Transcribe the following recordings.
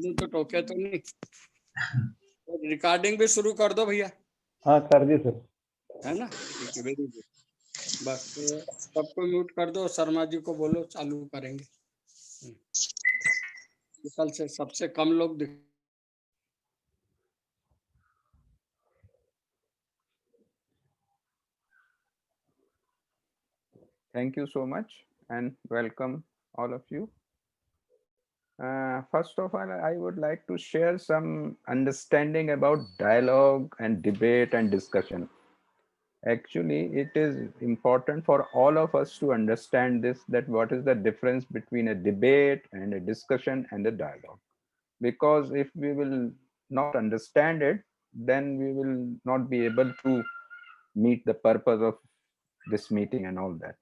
तो टोके तो नहीं। रिकॉर्डिंग भी शुरू कर दो भैया। हाँ कर दी सर। है ना, ठीक है, वेरी गुड। बस तो सबको म्यूट कर दो, शर्मा जी को बोलो चालू करेंगे। कल से सबसे कम लोग दिख। Thank you so much and welcome all of you. First of all, I would like to share some understanding about dialogue and debate and discussion. Actually, it is important for all of us to understand this, that what is the difference between a debate and a discussion and a dialogue. Because if we will not understand it, then we will not be able to meet the purpose of this meeting and all that.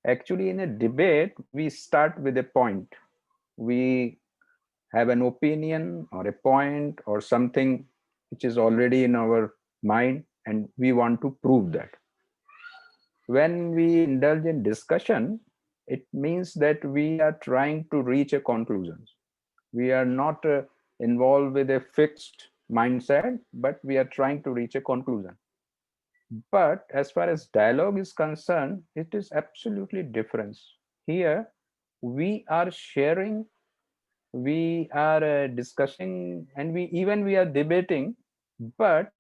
Actually, in a debate, we start with a point. We have an opinion or a point or something which is already in our mind, and we want to prove that. When we indulge in discussion, it means that we are trying to reach a conclusion. We are not involved with a fixed mindset, but we are trying to reach a conclusion. But as far as dialogue is concerned, it is absolutely different. Here, we are sharing, we are discussing, and we are debating, but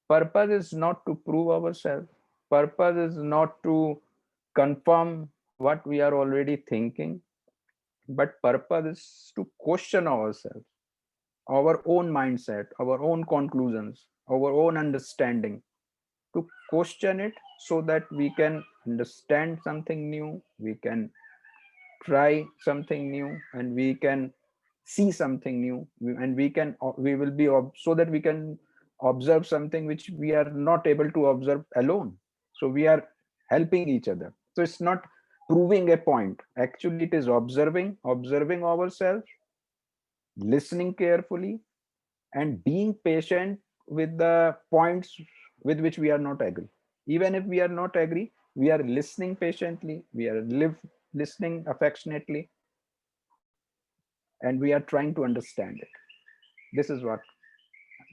purpose is not to prove ourselves. Purpose is not to confirm what we are already thinking, but purpose is to question ourselves, our own mindset, our own conclusions, our own understanding, to question it so that we can understand something new, we can try something new, and we can see something new, and we will be so that we can observe something which we are not able to observe alone. So we are helping each other. So it's not proving a point, actually it is observing ourselves, listening carefully, and being patient with the points with which we are not agree. Even if we are not agree, we are listening patiently, we are listening affectionately, and we are trying to understand it. This is what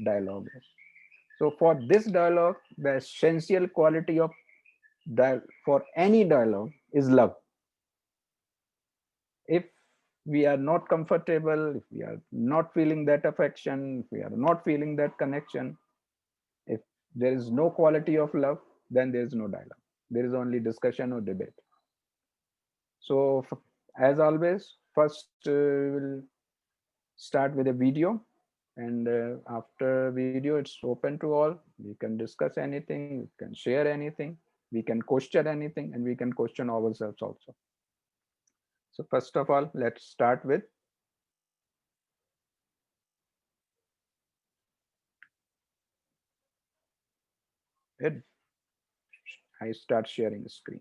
dialogue is. So for this dialogue, the essential quality of for any dialogue is love. If we are not comfortable, if we are not feeling that affection, if we are not feeling that connection, if there is no quality of love, then there is no dialogue. There is only discussion or debate. So as always, first we'll start with a video, and after video it's open to all. We can discuss anything, we can share anything, we can question anything, and we can question ourselves also. So first of all, let's start with it. I start sharing the screen.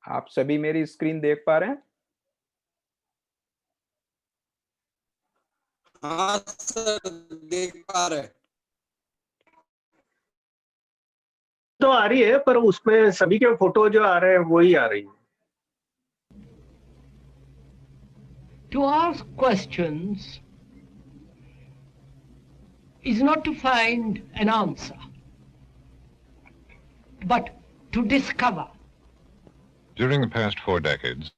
आप सभी मेरी screen देख पा रहे हैं? हाँ sir, देख पा रहे हैं। तो आ रही है, पर उसमें सभी के फोटो जो आ रहे हैं वही आ रही है। To ask questions is not to find an answer, but to discover. During the past 4 decades,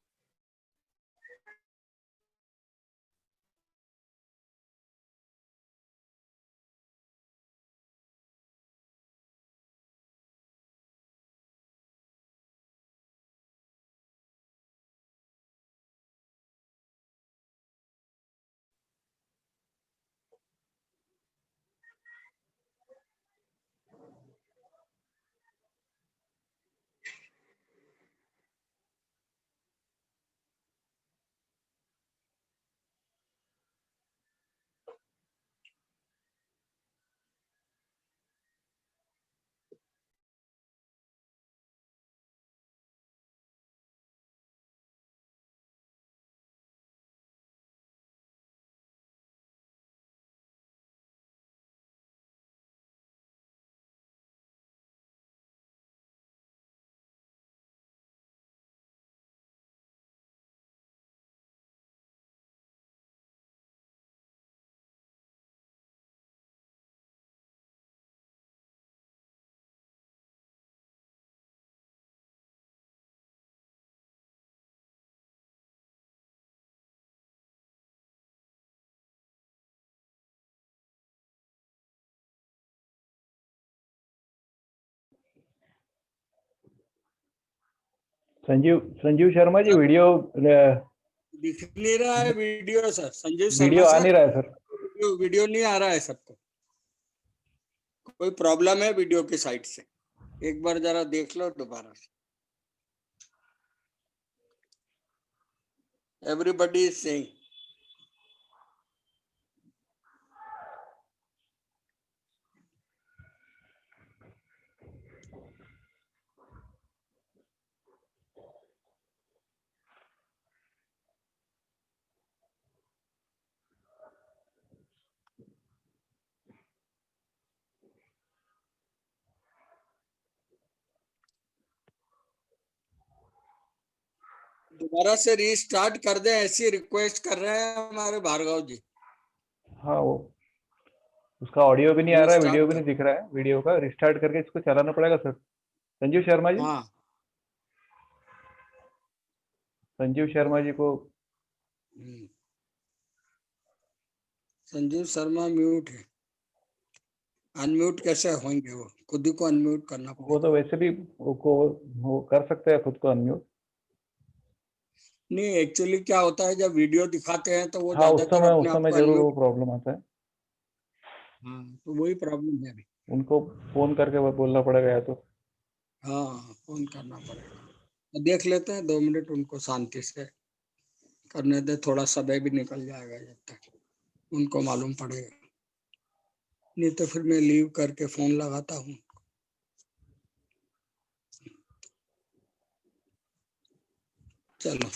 Sanjeev Sharma ji video दिख नहीं रहा है video sir. Sanjeev video Sharma आ सर, नहीं रहा है सर। वीडियो नहीं आ रहा है सबको। कोई प्रॉब्लम है वीडियो की साइड से, एक बार जरा देख लो दोबारा से। एवरीबॉडी इज सेइंग दोबारा से रीस्टार्ट कर दें, ऐसी रिक्वेस्ट कर रहे हैं हमारे भार्गव जी। हाँ, वो उसका ऑडियो भी नहीं आ रहा है, वीडियो रीस्टार्ट भी नहीं दिख रहा है। वीडियो का रिस्टार्ट करके इसको चलाना पड़ेगा सर। संजीव शर्मा जी, हाँ, संजीव शर्मा जी को संजीव शर्मा म्यूट है। अनम्यूट कैसे होंगे? वो खुद ही को अनम्यूट करना वो पड़ेगा। तो वैसे भी वो कर सकते हैं खुद को अनम्यूट। नहीं, एक्चुअली क्या होता है, जब वीडियो दिखाते हैं तो वो हाँ, ज्यादातर उस अपने आप समय को जरूर वो अनम्यूट। प्रॉब्लम आता है। हाँ, तो वही प्रॉब्लम है अभी। उनको फोन करके वो बोलना पड़ेगा या तो। हाँ, फोन करना पड़ेगा। देख लेते हैं 2 मिनट, उनको शांति से करने दे, थोड़ा समय भी निकल जाएगा जब तक उनको मालूम पड़ेगा। नहीं तो फिर मैं लीव करके फोन लगाता हूँ। चलो,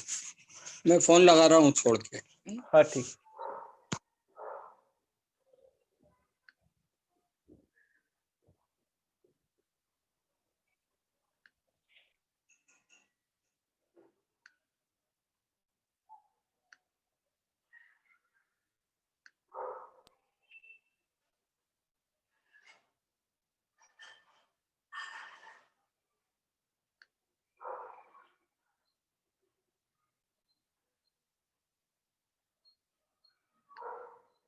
मैं फोन लगा रहा हूँ छोड़ के। हाँ ठीक।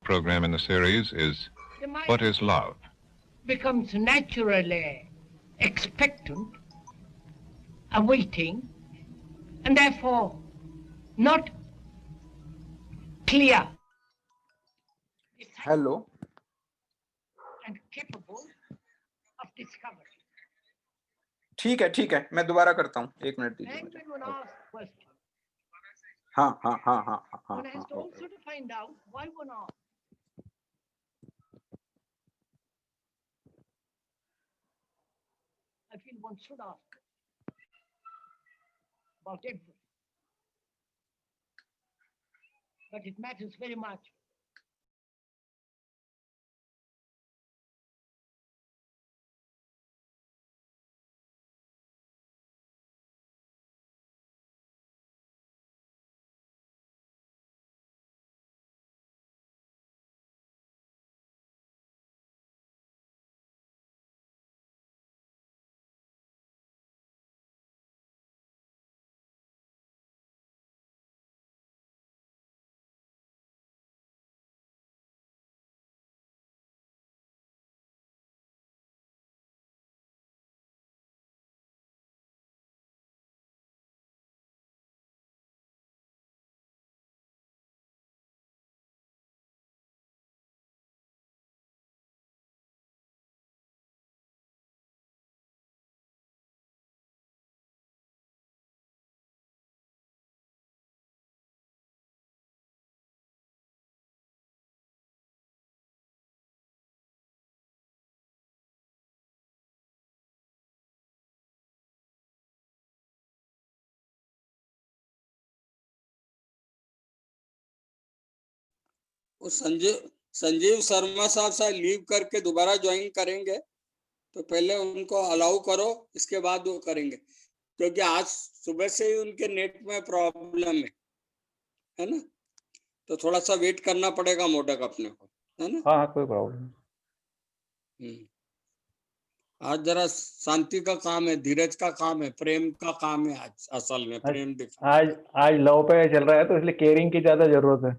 program in the series is The mind What is Love? becomes naturally expectant, awaiting, and therefore not clear, hello, and capable of discovery. ठीक है, मैं दोबारा करता हूँ, 1 मिनट दीजिए Then मुझे। when one asks questions, हाँ, one has to also to find out why one asks. I feel one should ask. about everything. But it matters very much. वो संजीव शर्मा साहब शायद लीव करके दोबारा ज्वाइन करेंगे, तो पहले उनको अलाउ करो, इसके बाद वो करेंगे, क्योंकि आज सुबह से ही उनके नेट में प्रॉब्लम है ना, तो थोड़ा सा वेट करना पड़ेगा मोडक अपने को, है ना। हाँ हाँ, कोई प्रॉब्लम। आज जरा शांति का काम है, धीरज का काम है, प्रेम का काम है, आज असल में प्रेम दिखा। आज लव पे चल रहा है, तो इसलिए केयरिंग की ज्यादा जरूरत है।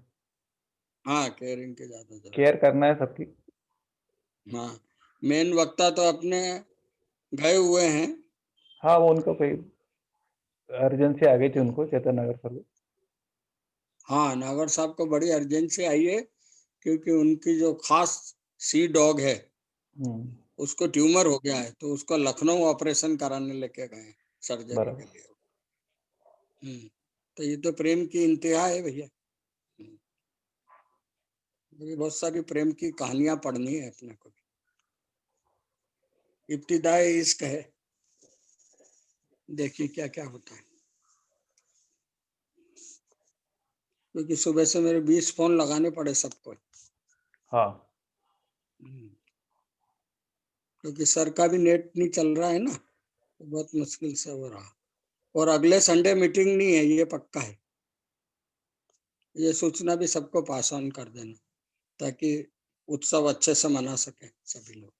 हाँ, केयरिंग की ज्यादा जरूरत। केयर करना है सबकी। हाँ, मेन वक्ता तो अपने गए हुए हैं। हाँ, वो उनको कोई अर्जेंसी आ गई थी उनको, चेतन नगर पर। हाँ, नागर साहब को बड़ी अर्जेंसी आई है, क्योंकि उनकी जो खास सी डॉग है उसको ट्यूमर हो गया है, तो उसको लखनऊ ऑपरेशन कराने लेके गए सर्जरी के लिए। तो ये तो प्रेम की इंतहा है भैया। बहुत सारी प्रेम की कहानियां पढ़नी है अपने को। इब्तिदाई इश्क है, देखिए क्या क्या होता है। क्योंकि सुबह से मेरे 20 फोन लगाने पड़े सबको। हाँ, क्योंकि सर का भी नेट नहीं चल रहा है ना, तो बहुत मुश्किल से हो रहा। और अगले संडे मीटिंग नहीं है, ये पक्का है। ये सूचना भी सबको पास ऑन कर देना, ताकि उत्सव अच्छे से मना सके सभी लोग।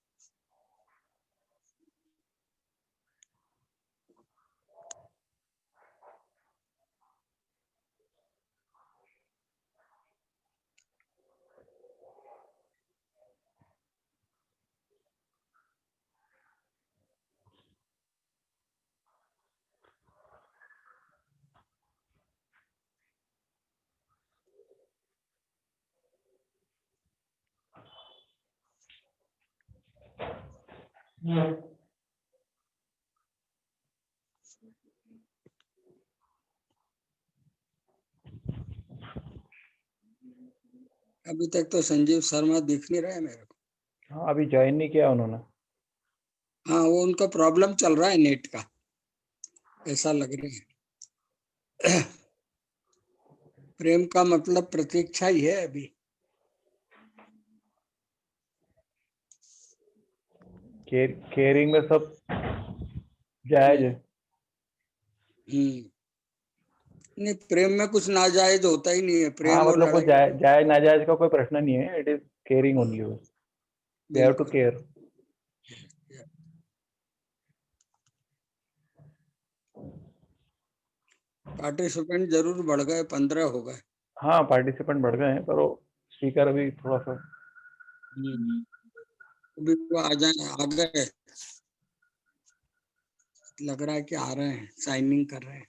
अभी तक तो संजीव शर्मा दिख नहीं रहे मेरे को। हाँ, अभी ज्वाइन नहीं किया उन्होंने। हाँ, वो उनका प्रॉब्लम चल रहा है नेट का, ऐसा लग रहा है। प्रेम का मतलब प्रतीक्षा ही है अभी। केयरिंग में सब जायज है। नहीं, प्रेम में कुछ नाजायज होता ही नहीं है। हाँ, प्रेम और मतलब कोई लड़ाई जायज नाजायज का कोई प्रश्न नहीं है। It is caring only. We have to बिल्कुल। केयर। पार्टिसिपेंट जरूर बढ़ गए, 15 हो गए। हाँ, पार्टिसिपेंट बढ़ गए हैं, पर वो स्पीकर अभी थोड़ा सा। अभी वो आ जाए, आ गए, लग रहा है कि आ रहे हैं, साइनिंग कर रहे हैं।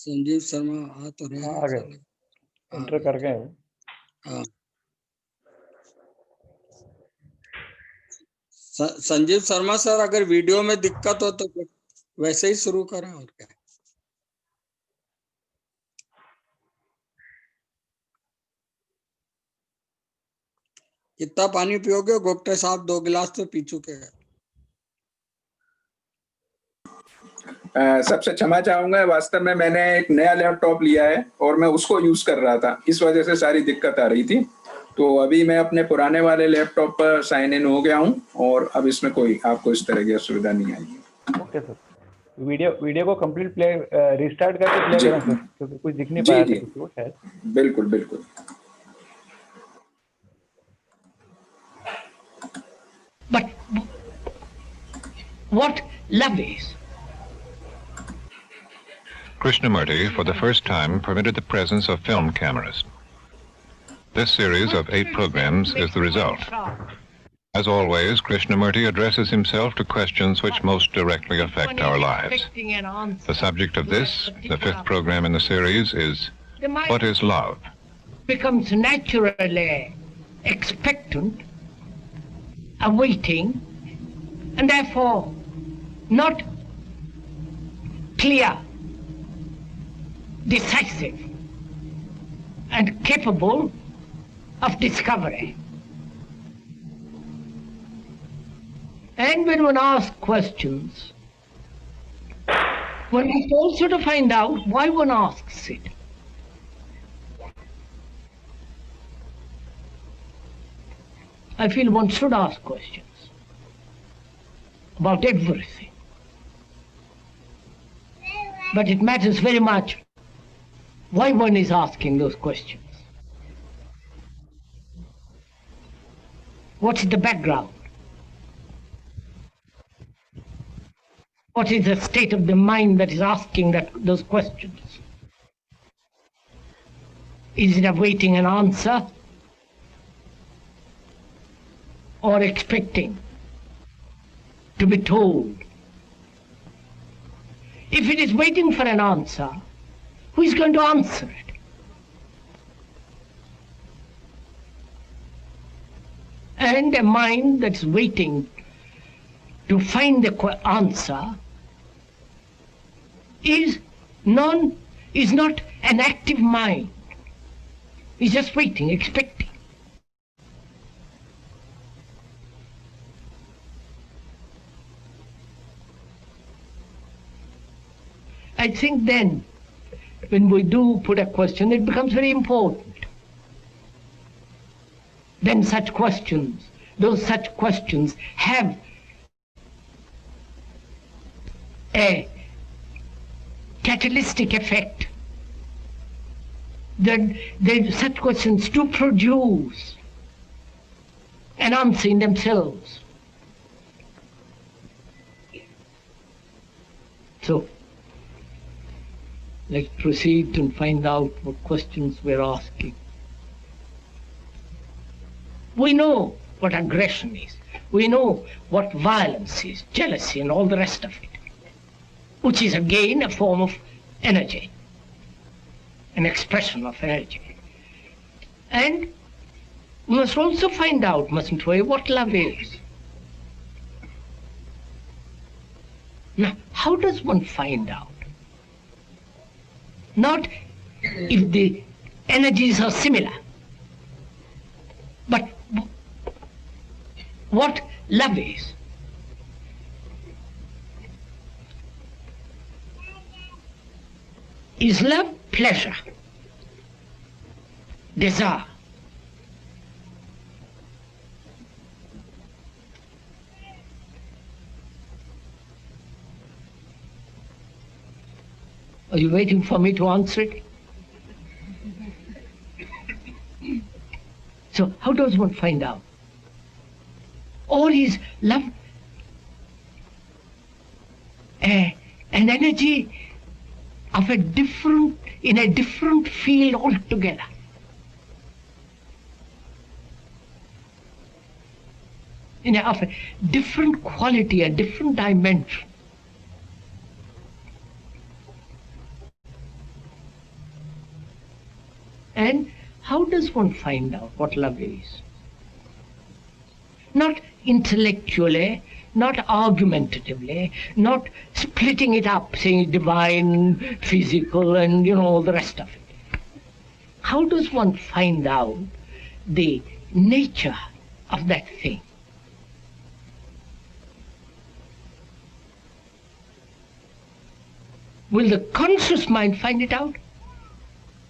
संजीव शर्मा आ तो रहे हाँ, हैं आ गए। साले। आ एंटर गए। कर गए वो। हाँ। संजीव शर्मा सर, अगर वीडियो में दिक्कत हो तो फिर वैसे ही शुरू करें और क्या। कितना पानी पियोगे गोप्टे साहब? 2 गिलास तो पी चुके हैं। सबसे क्षमा चाहूंगा, वास्तव में मैंने एक नया लैपटॉप लिया है और मैं उसको यूज कर रहा था, इस वजह से सारी दिक्कत आ रही थी। तो अभी मैं अपने पुराने वाले लैपटॉप पर साइन इन हो गया हूं और अब इसमें कोई आपको इस तरह की असुविधा नहीं आएगी। ओके सर, वीडियो को कंप्लीट प्ले रिस्टार्ट करके प्ले जी। करें सर, क्योंकि कुछ दिख नहीं जी पाया था जी, किसी को शायद। बिल्कुल बिल्कुल। But what love is? Krishnamurti, for the first time, permitted the presence of film cameras. This series of 8 programs is the result. As always, Krishnamurti addresses himself to questions which most directly affect our lives. The subject of this, the 5th program in the series, is What is Love? Becomes naturally expectant, awaiting, and therefore not clear, decisive, and capable of discovery. And when one asks questions, one has also to find out why one asks it. I feel one should ask questions about everything. But it matters very much why one is asking those questions. What's the background? What is the state of the mind that is asking those questions? Is it awaiting an answer or expecting to be told? If it is waiting for an answer, who is going to answer it? And a mind that's waiting to find the answer is not an active mind. It's just waiting, expecting. I think then, when we do put a question, it becomes very important. Then such questions have a catalytic effect. Then such questions do produce an answer in themselves. So, let's proceed and find out what questions we're asking. We know what aggression is. We know what violence is, jealousy and all the rest of it, which is again a form of energy, an expression of energy. And we must also find out, mustn't we, what love is. Now, how does one find out? Not if the energies are similar, but what love is. Is love pleasure, desire? Are you waiting for me to answer it? So how does one find out? Or is love an energy of in a different field altogether? Of a different quality, a different dimension. And how does one find out what love is? Not intellectually, not argumentatively, not splitting it up, saying divine, physical, and all the rest of it. How does one find out the nature of that thing? Will the conscious mind find it out?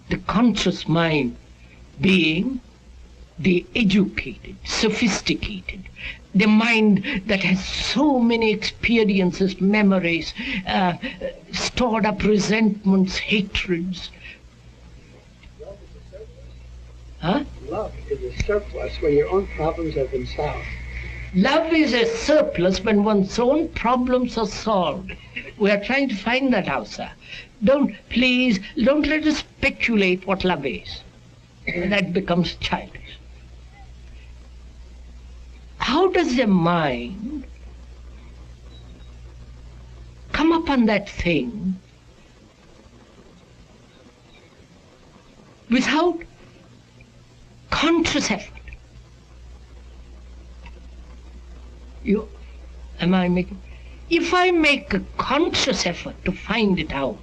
The conscious mind being the educated, sophisticated, the mind that has so many experiences, memories, stored up resentments, hatreds. Huh? Love is a surplus when your own problems have been solved. Love is a surplus when one's own problems are solved. We are trying to find that out, sir. Please, don't let us speculate what love is. That becomes childish. How does the mind come upon that thing without conscious effort? If I make a conscious effort to find it out,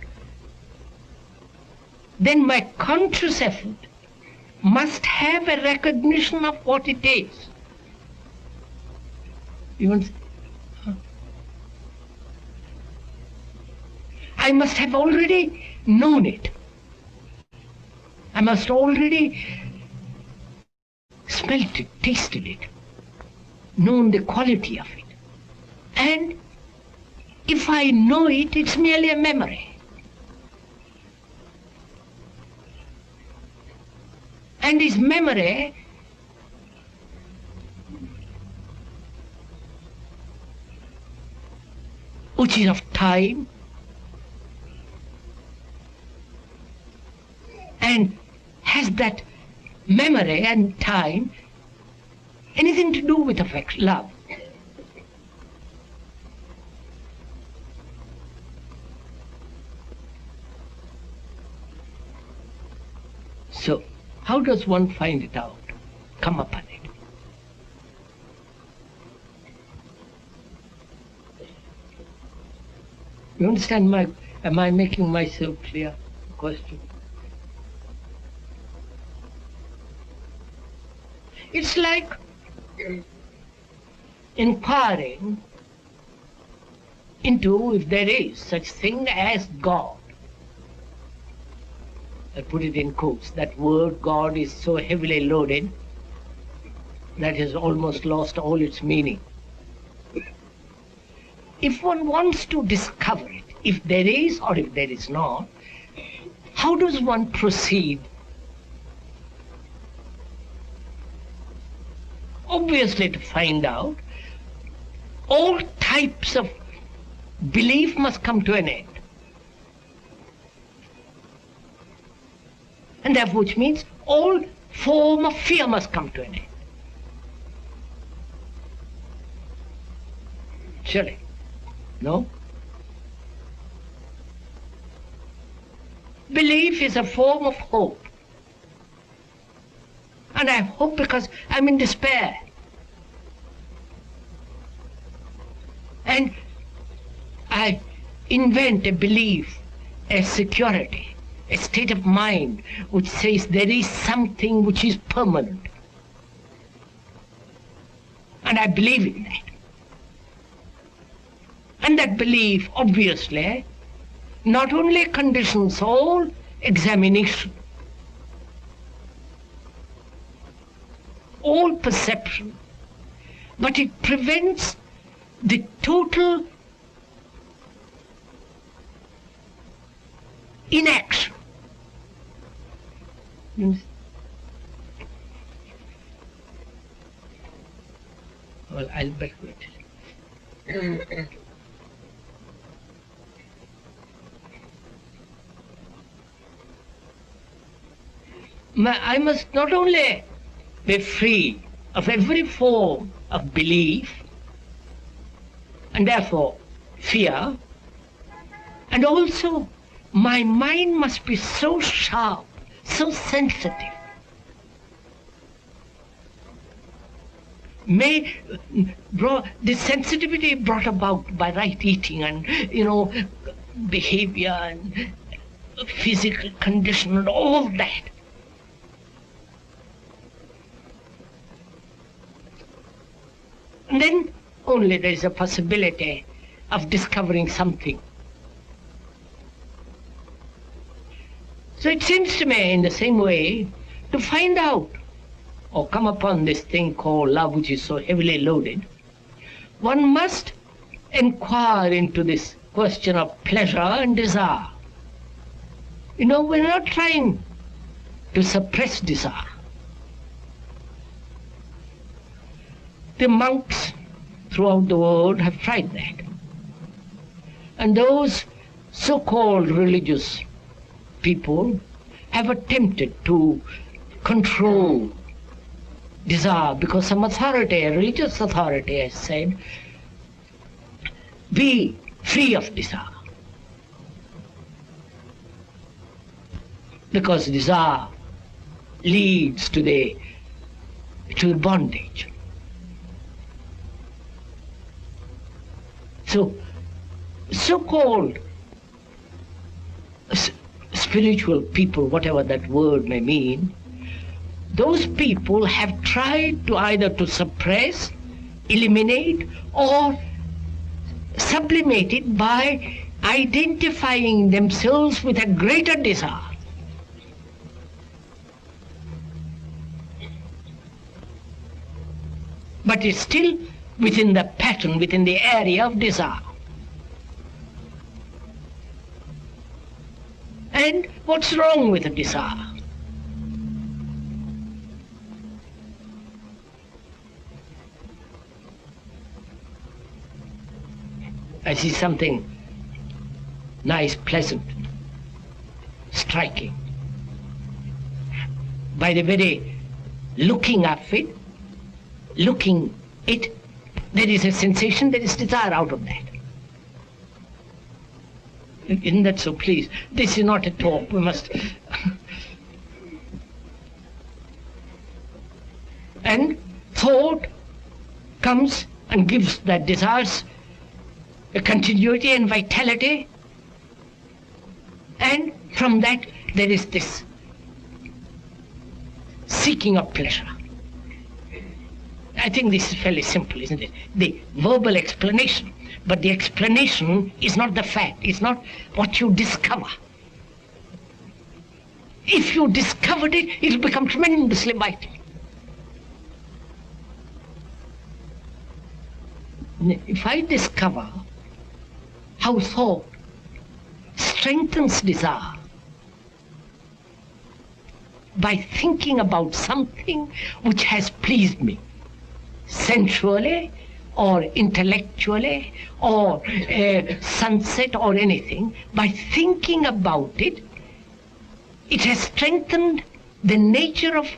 then my conscious effort must have a recognition of what it is. I must have already known it. I must already smelt it, tasted it, known the quality of it. And if I know it, it's merely a memory. And this memory which is of time, and has that memory and time anything to do with affection, love? So, how does one find it out, come upon it? You understand am I making myself clear? Question. It's like inquiring into if there is such thing as God. I put it in quotes. That word God is so heavily loaded that has almost lost all its meaning. If one wants to discover it, if there is or if there is not, how does one proceed? Obviously, to find out, all types of belief must come to an end. And that which means all form of fear must come to an end. Surely. No? Belief is a form of hope. And I have hope because I'm in despair. And I invent a belief, a security, a state of mind which says there is something which is permanent. And I believe in that. And that belief, obviously, not only conditions all examination, all perception, but it prevents the total inaction. Well, I'll better wait. I must not only be free of every form of belief and therefore fear, and also my mind must be so sharp, so sensitive. May this sensitivity brought about by right eating and, behavior and physical condition and all that. And then only there is a possibility of discovering something. So it seems to me in the same way to find out or come upon this thing called love, which is so heavily loaded, one must inquire into this question of pleasure and desire. We're not trying to suppress desire. The monks throughout the world have tried that. And those so-called religious people have attempted to control desire because some authority, a religious authority, has said, be free of desire. Because desire leads to the bondage. So-called spiritual people, whatever that word may mean, those people have tried to either to suppress, eliminate, or sublimate it by identifying themselves with a greater desire. But it's still within the pattern, within the area of desire. And what's wrong with a desire? I see something nice, pleasant, striking. By the very looking of it, there is a sensation, there is desire out of that. Isn't that so? Please, this is not a talk, we must... And thought comes and gives that desires a continuity and vitality, and from that there is this seeking of pleasure. I think this is fairly simple, isn't it? The verbal explanation, but the explanation is not the fact, it's not what you discover. If you discovered it, it'll become tremendously vital. If I discover how thought strengthens desire by thinking about something which has pleased me, sensually or intellectually or a sunset or anything, by thinking about it, it has strengthened the nature of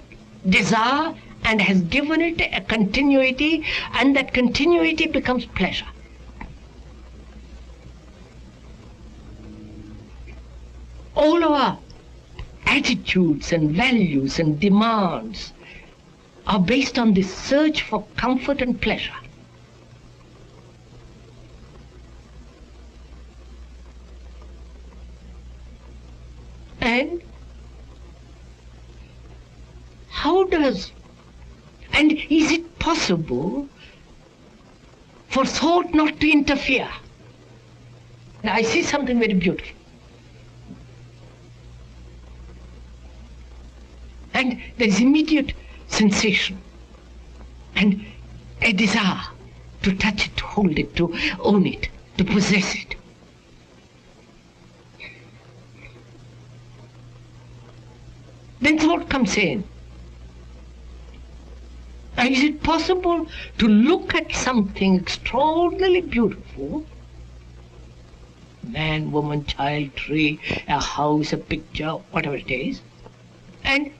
desire and has given it a continuity, and that continuity becomes pleasure. All our attitudes and values and demands are based on this search for comfort and pleasure. And is it possible for thought not to interfere? I see something very beautiful. And there is immediate sensation and a desire to touch it, to hold it, to own it, to possess it. Then thought comes in. And is it possible to look at something extraordinarily beautiful, man, woman, child, tree, a house, a picture, whatever it is, and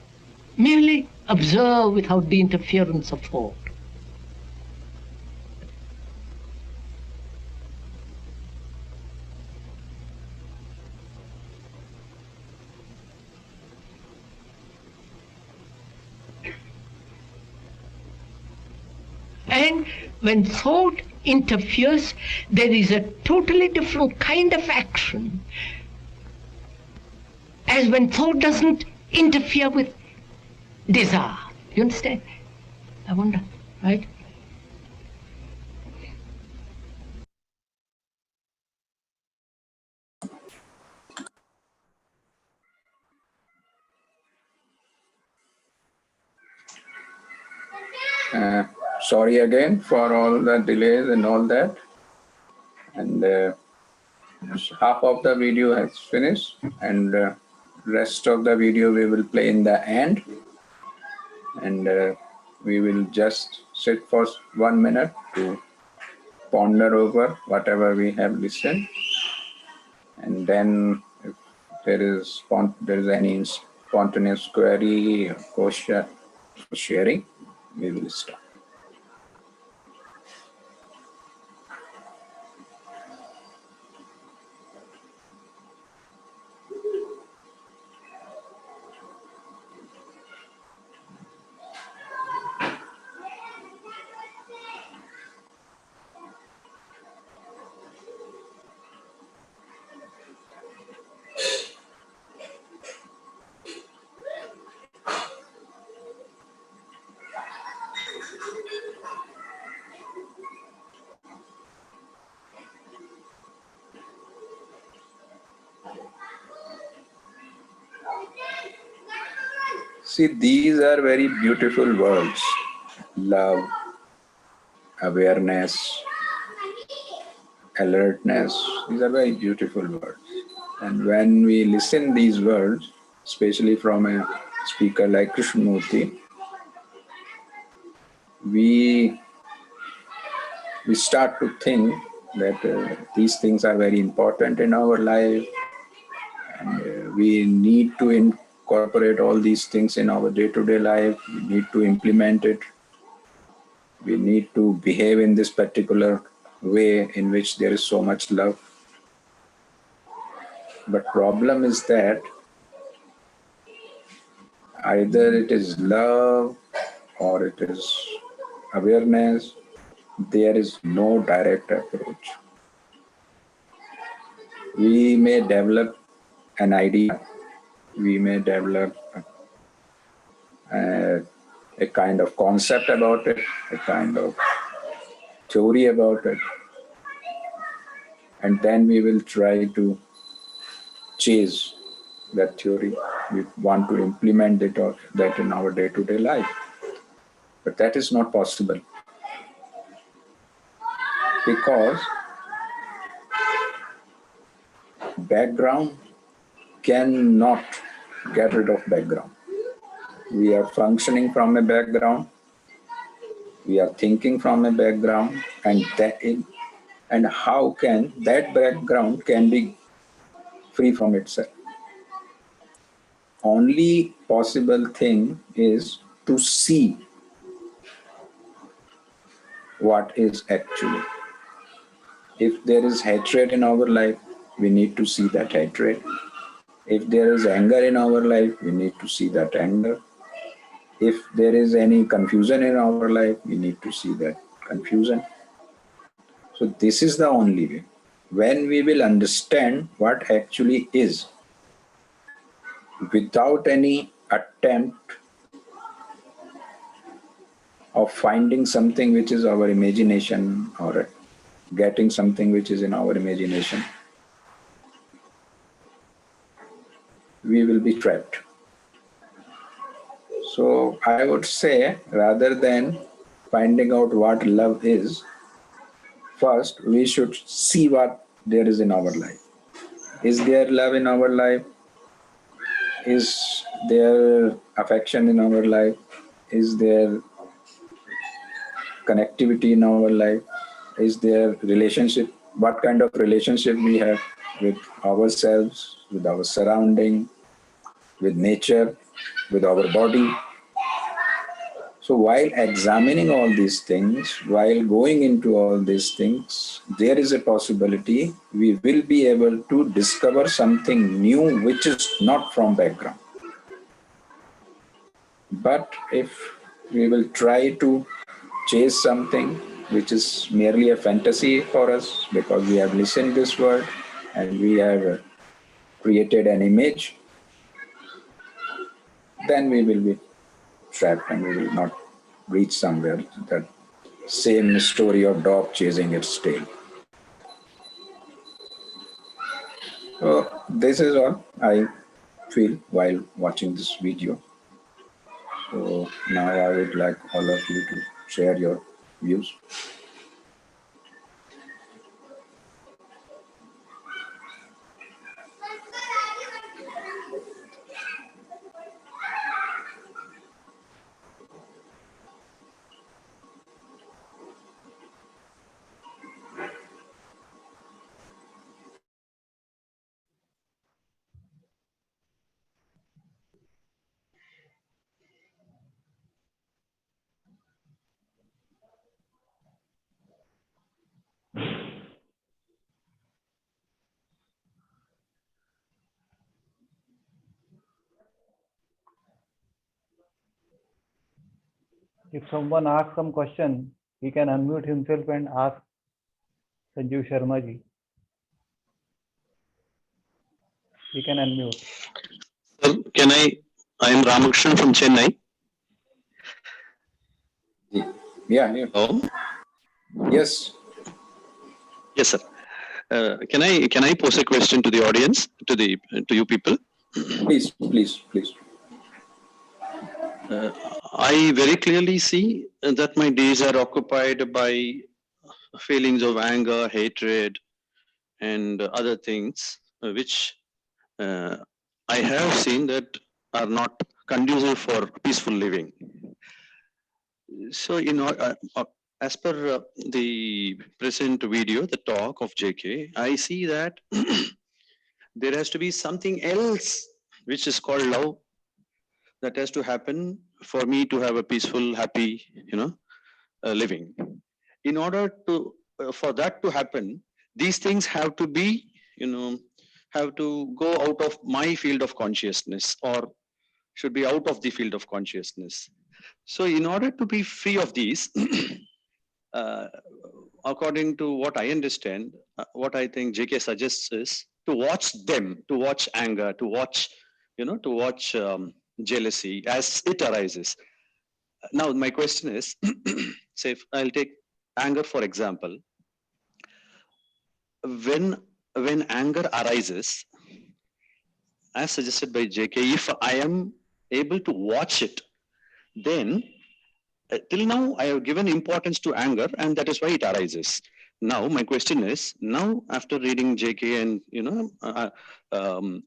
merely observe without the interference of thought? And when thought interferes, there is a totally different kind of action, as when thought doesn't interfere with desire. You understand? I wonder, right? Sorry again for all the delays and all that. And half of the video has finished, and rest of the video we will play in the end. And we will just sit for 1 minute to ponder over whatever we have listened. And then if there is any spontaneous query or question or sharing, we will start. See, these are very beautiful words. Love, awareness, alertness. These are very beautiful words. And when we listen these words, especially from a speaker like Krishnamurti, we start to think that these things are very important in our life, and we need to incorporate all these things in our day-to-day life. We need to implement it. We need to behave in this particular way in which there is so much love. But problem is that either it is love or it is awareness, there is no direct approach. We may develop an idea, we may develop a kind of concept about it, a kind of theory about it, and then we will try to chase that theory. We want to implement it or that in our day-to-day life. But that is not possible, because background cannot get rid of background. We are functioning from a background, we are thinking from a background, and how can that background can be free from itself? Only possible thing is to see what is actually. If there is hatred in our life, we need to see that hatred. If there is anger in our life, we need to see that anger. If there is any confusion in our life, we need to see that confusion. So this is the only way. When we will understand what actually is, without any attempt of finding something which is our imagination or getting something which is in our imagination, we will be trapped. So I would say, rather than finding out what love is, first we should see what there is in our life. Is there love in our life? Is there affection in our life? Is there connectivity in our life? Is there relationship? What kind of relationship we have with ourselves, with our surrounding, with nature, with our body? So while examining all these things, while going into all these things, there is a possibility we will be able to discover something new which is not from background. But if we will try to chase something which is merely a fantasy for us because we have listened this word and we have created an image, then we will be trapped and we will not reach somewhere. That same story of dog chasing its tail. So this is all I feel while watching this video. So now I would like all of you to share your views. If someone asks some question, he can unmute himself and ask Sanjeev Sharma ji. He can unmute. Sir, can I am Ramakrishnan from Chennai. Yeah. Oh, Yes. yes, sir. Can I pose a question to the audience, to you people? Please. I very clearly see that my days are occupied by feelings of anger, hatred, and other things, which I have seen that are not conducive for peaceful living. So, as per the present video, the talk of JK, I see that there has to be something else which is called love that has to happen for me to have a peaceful, happy, living. In order to for that to happen, these things have to be, have to go out of my field of consciousness, or should be out of the field of consciousness. So in order to be free of these, according to what I understand, what I think JK suggests is to watch them, to watch anger, to watch, jealousy as it arises. Now, my question is, say, if I'll take anger for example. When anger arises, as suggested by JK, if I am able to watch it, then till now I have given importance to anger, and that is why it arises. Now my question is, now after reading JK and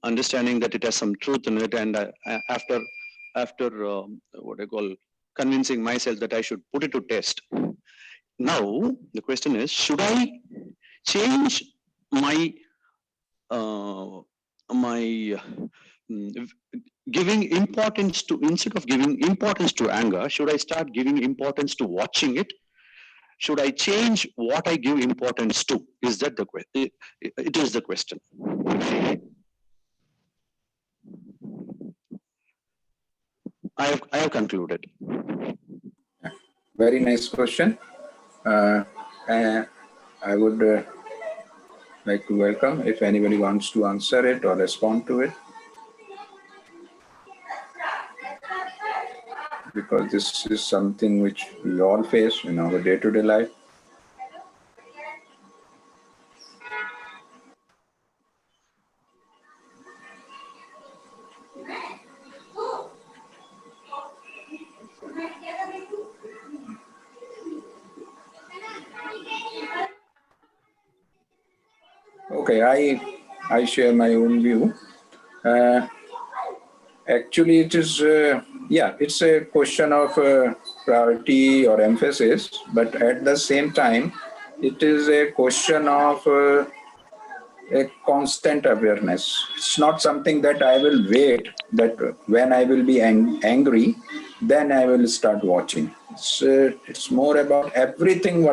understanding that it has some truth in it, and after what I call convincing myself that I should put it to test. Now the question is, should I change my giving importance to, instead of giving importance to anger, should I start giving importance to watching it? Should I change what I give importance to? Is that the question? It is the question. I have concluded. Very nice question. I would like to welcome if anybody wants to answer it or respond to it, because this is something which we all face in our day-to-day life. Okay, I share my own view. Actually, it is, it's a question of priority or emphasis, but at the same time, it is a question of a constant awareness. It's not something that I will wait, that when I will be angry, then I will start watching. It's more about everything,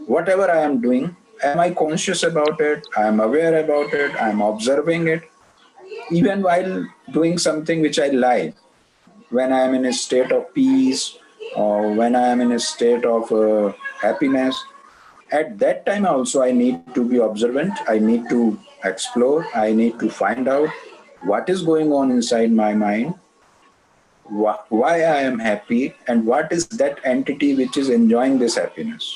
whatever I am doing, am I conscious about it? I am aware about it. I am observing it. Even while doing something which I like, when I am in a state of peace, or when I am in a state of happiness, at that time also I need to be observant. I need to explore. I need to find out what is going on inside my mind, why I am happy, and what is that entity which is enjoying this happiness.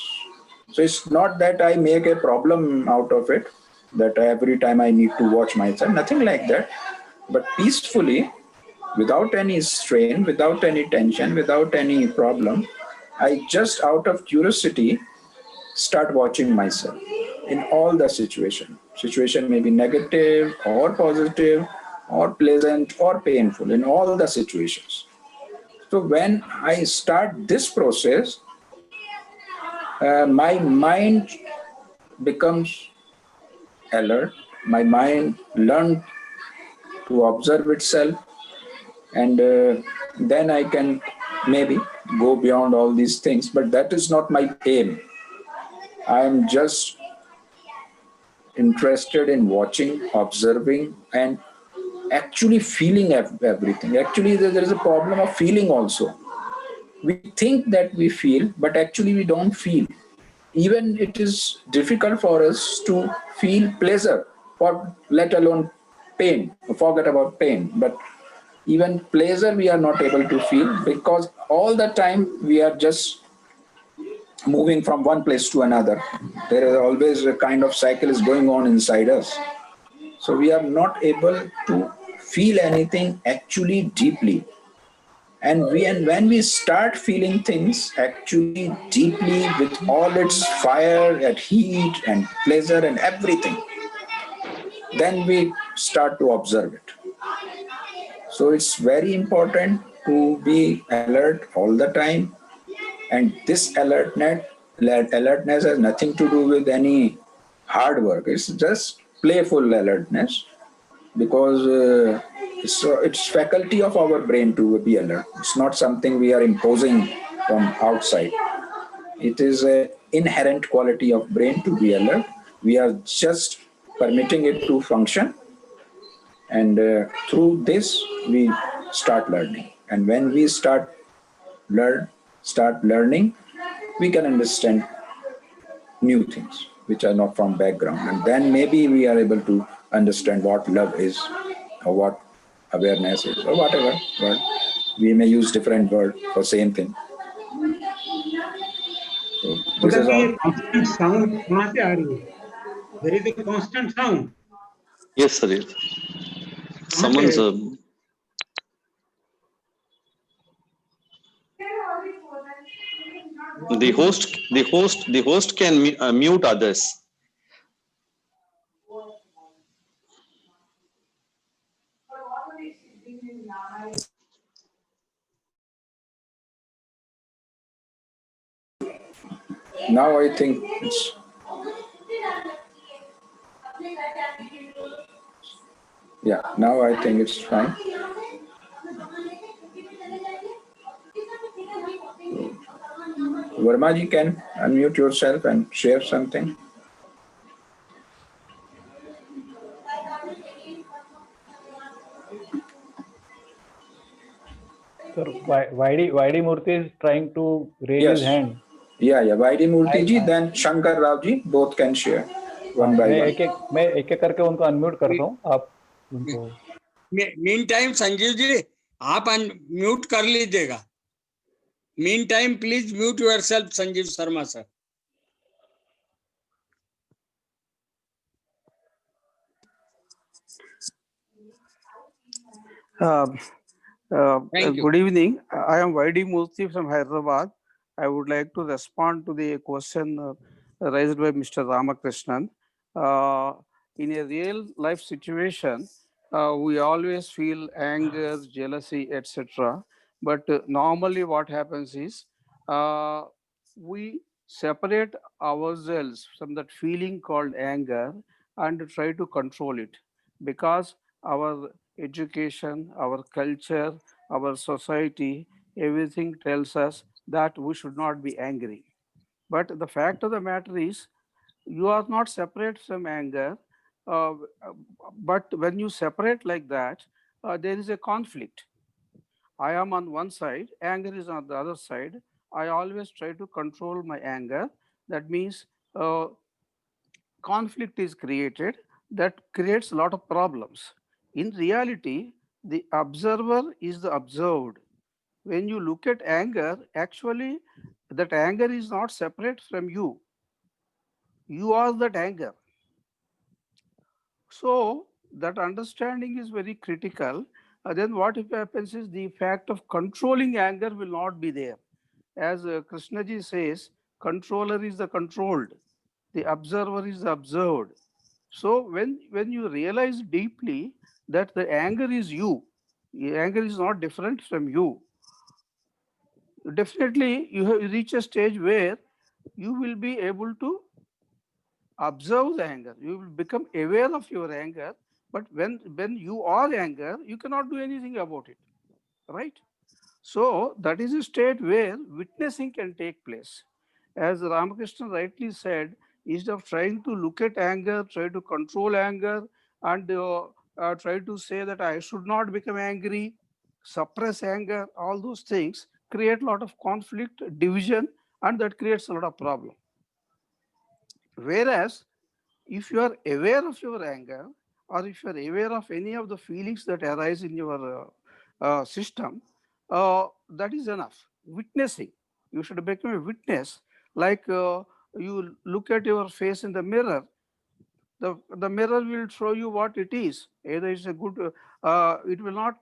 So it's not that I make a problem out of it, that every time I need to watch myself, nothing like that. But peacefully, without any strain, without any tension, without any problem, I just out of curiosity start watching myself in all the situation. Situation may be negative or positive or pleasant or painful in all the situations. So when I start this process, my mind becomes alert. My mind learns to observe itself, and then I can maybe go beyond all these things. But that is not my aim. I am just interested in watching, observing, and actually feeling everything. Actually, there is a problem of feeling also. We think that we feel, but actually we don't feel. Even it is difficult for us to feel pleasure, for let alone pain. Forget about pain, but even pleasure we are not able to feel, because all the time we are just moving from one place to another. There is always a kind of cycle is going on inside us. So we are not able to feel anything actually deeply. And when we start feeling things actually deeply with all its fire and heat and pleasure and everything, then we start to observe it. So it's very important to be alert all the time. And this alertness has nothing to do with any hard work. It's just playful alertness, because it's faculty of our brain to be alert. It's not something we are imposing from outside. It is an inherent quality of brain to be alert. We are just permitting it to function, and through this we start learning. And when we start learning, we can understand new things which are not from background, and then maybe we are able to understand what love is, or what awareness is, or whatever word. We may use different word for same thing. So this is all. constant sound कहाँ से आ रही है? There is a constant sound. Yes, sir. Yes. Someone's the host can mute others. Now I think it's now I think it's fine. Verma ji can unmute yourself and share something. Sir, YD Murthy is trying to raise his hand. Yeah. YD Murthy ji, then Shankar Rao ji, both can share one by one. मैं एक करके उनको unmute करता हूँ, आप उनको. Mean time Sanjeev ji आप mute कर लीजिएगा. Mean time please mute yourself Sanjeev Sharma sir. Good evening. I am YD Murthy from Hyderabad. I would like to respond to the question raised by Mr. Ramakrishnan. In a real life situation, we always feel anger, jealousy, etc. But normally what happens is we separate ourselves from that feeling called anger and try to control it, because our education, our culture, our society, everything tells us that we should not be angry. But the fact of the matter is, you are not separate from anger, but when you separate like that, there is a conflict. I am on one side, anger is on the other side. I always try to control my anger. That means conflict is created, that creates a lot of problems. In reality, the observer is the observed. When you look at anger, actually, that anger is not separate from you. You are that anger. So that understanding is very critical. Then what happens is the fact of controlling anger will not be there. As Krishnaji says, controller is the controlled, the observer is the observed. So when you realize deeply that the anger is you, anger is not different from you, definitely you have reached a stage where you will be able to observe the anger. You will become aware of your anger. But when you are anger, you cannot do anything about it, right? So that is a state where witnessing can take place. As Ramakrishna rightly said, instead of trying to look at anger, try to control anger, and try to say that I should not become angry, suppress anger, all those things create a lot of conflict, division, and that creates a lot of problem. Whereas if you are aware of your anger, or if you are aware of any of the feelings that arise in your system, that is enough. Witnessing, you should become a witness. Like you look at your face in the mirror, the mirror will show you what it is. Either it's a good, it will not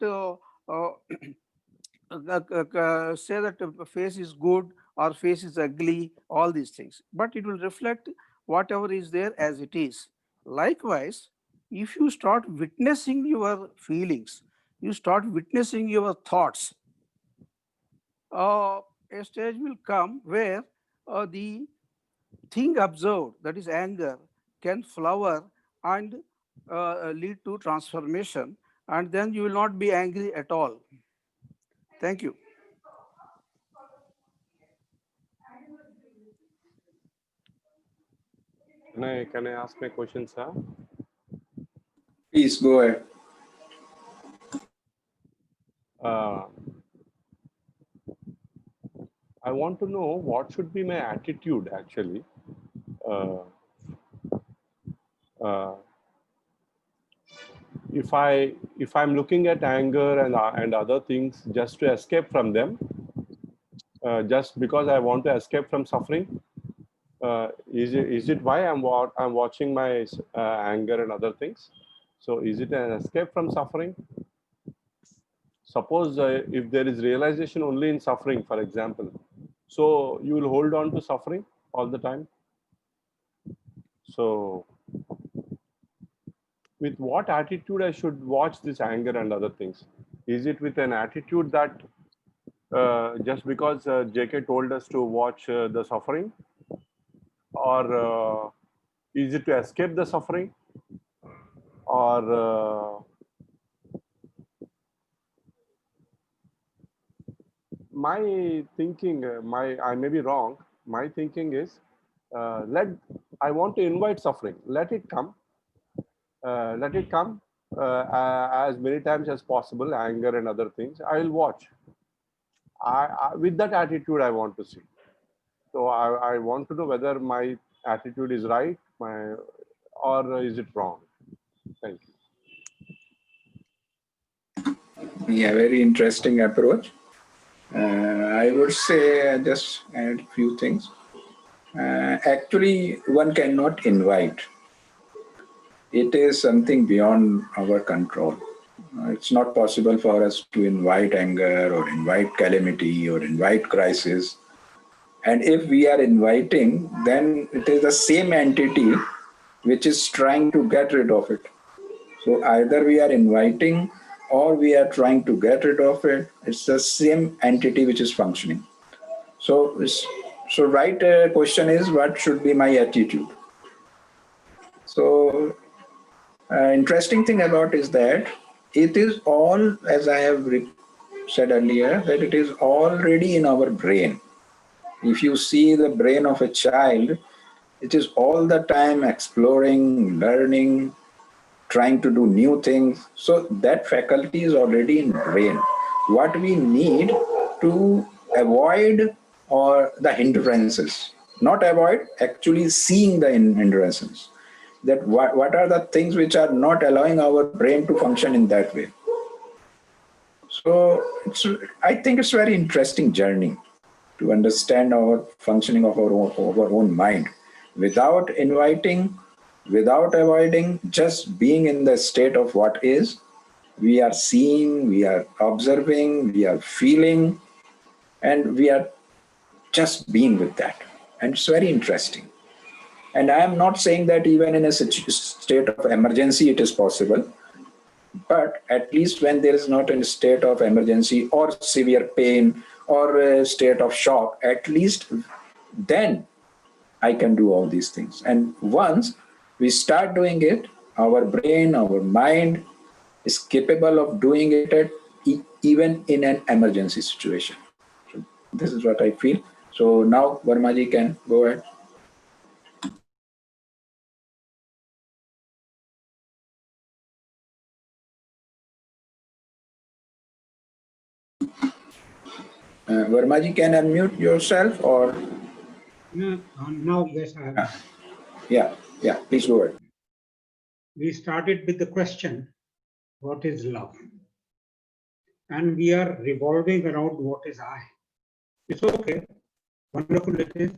say that the face is good or face is ugly, all these things. But it will reflect whatever is there as it is. Likewise, if you start witnessing your feelings, you start witnessing your thoughts, a stage will come where the thing observed, that is anger, can flower and lead to transformation, and then you will not be angry at all. Thank you. Can I ask my question, sir? Please go ahead. I want to know what should be my attitude actually. If I'm looking at anger and other things just to escape from them, just because I want to escape from suffering, is it why I'm watching my anger and other things? So is it an escape from suffering? Suppose if there is realization only in suffering, for example, so you will hold on to suffering all the time. So with what attitude I should watch this anger and other things? Is it with an attitude that just because JK told us to watch the suffering, or is it to escape the suffering, or my thinking, I may be wrong, my thinking is I want to invite suffering, let it come as many times as possible, anger and other things, I will watch. With that attitude I want to see. So I want to know whether my attitude is right, or is it wrong? Thank you. Yeah, very interesting approach. I would say just add a few things. Actually, one cannot invite. It is something beyond our control. It's not possible for us to invite anger or invite calamity or invite crisis. And if we are inviting, then it is the same entity which is trying to get rid of it. So either we are inviting or we are trying to get rid of it. It's the same entity which is functioning. So right question is, what should be my attitude? So interesting thing about is that it is all, as I have said earlier, that it is already in our brain. If you see the brain of a child, it is all the time exploring, learning, trying to do new things. So that faculty is already in brain. what we need to avoid or the hindrances, not avoid, actually seeing the hindrances, that what are the things which are not allowing our brain to function in that way. So I think it's a very interesting journey to understand our functioning of our own mind, without inviting, without avoiding, just being in the state of what is. We are seeing, we are observing, we are feeling, and we are just being with that. And it's very interesting. And I am not saying that even in a state of emergency it is possible, but at least when there is not a state of emergency or severe pain or a state of shock, at least then I can do all these things. And once we start doing it, our brain, our mind is capable of doing it even in an emergency situation. So this is what I feel. So now Vermaji can go ahead. Vermaji, can unmute yourself or? No, now, yes, I am. Yeah, please go ahead. We started with the question, what is love? And we are revolving around what is I. It's okay, wonderful it is,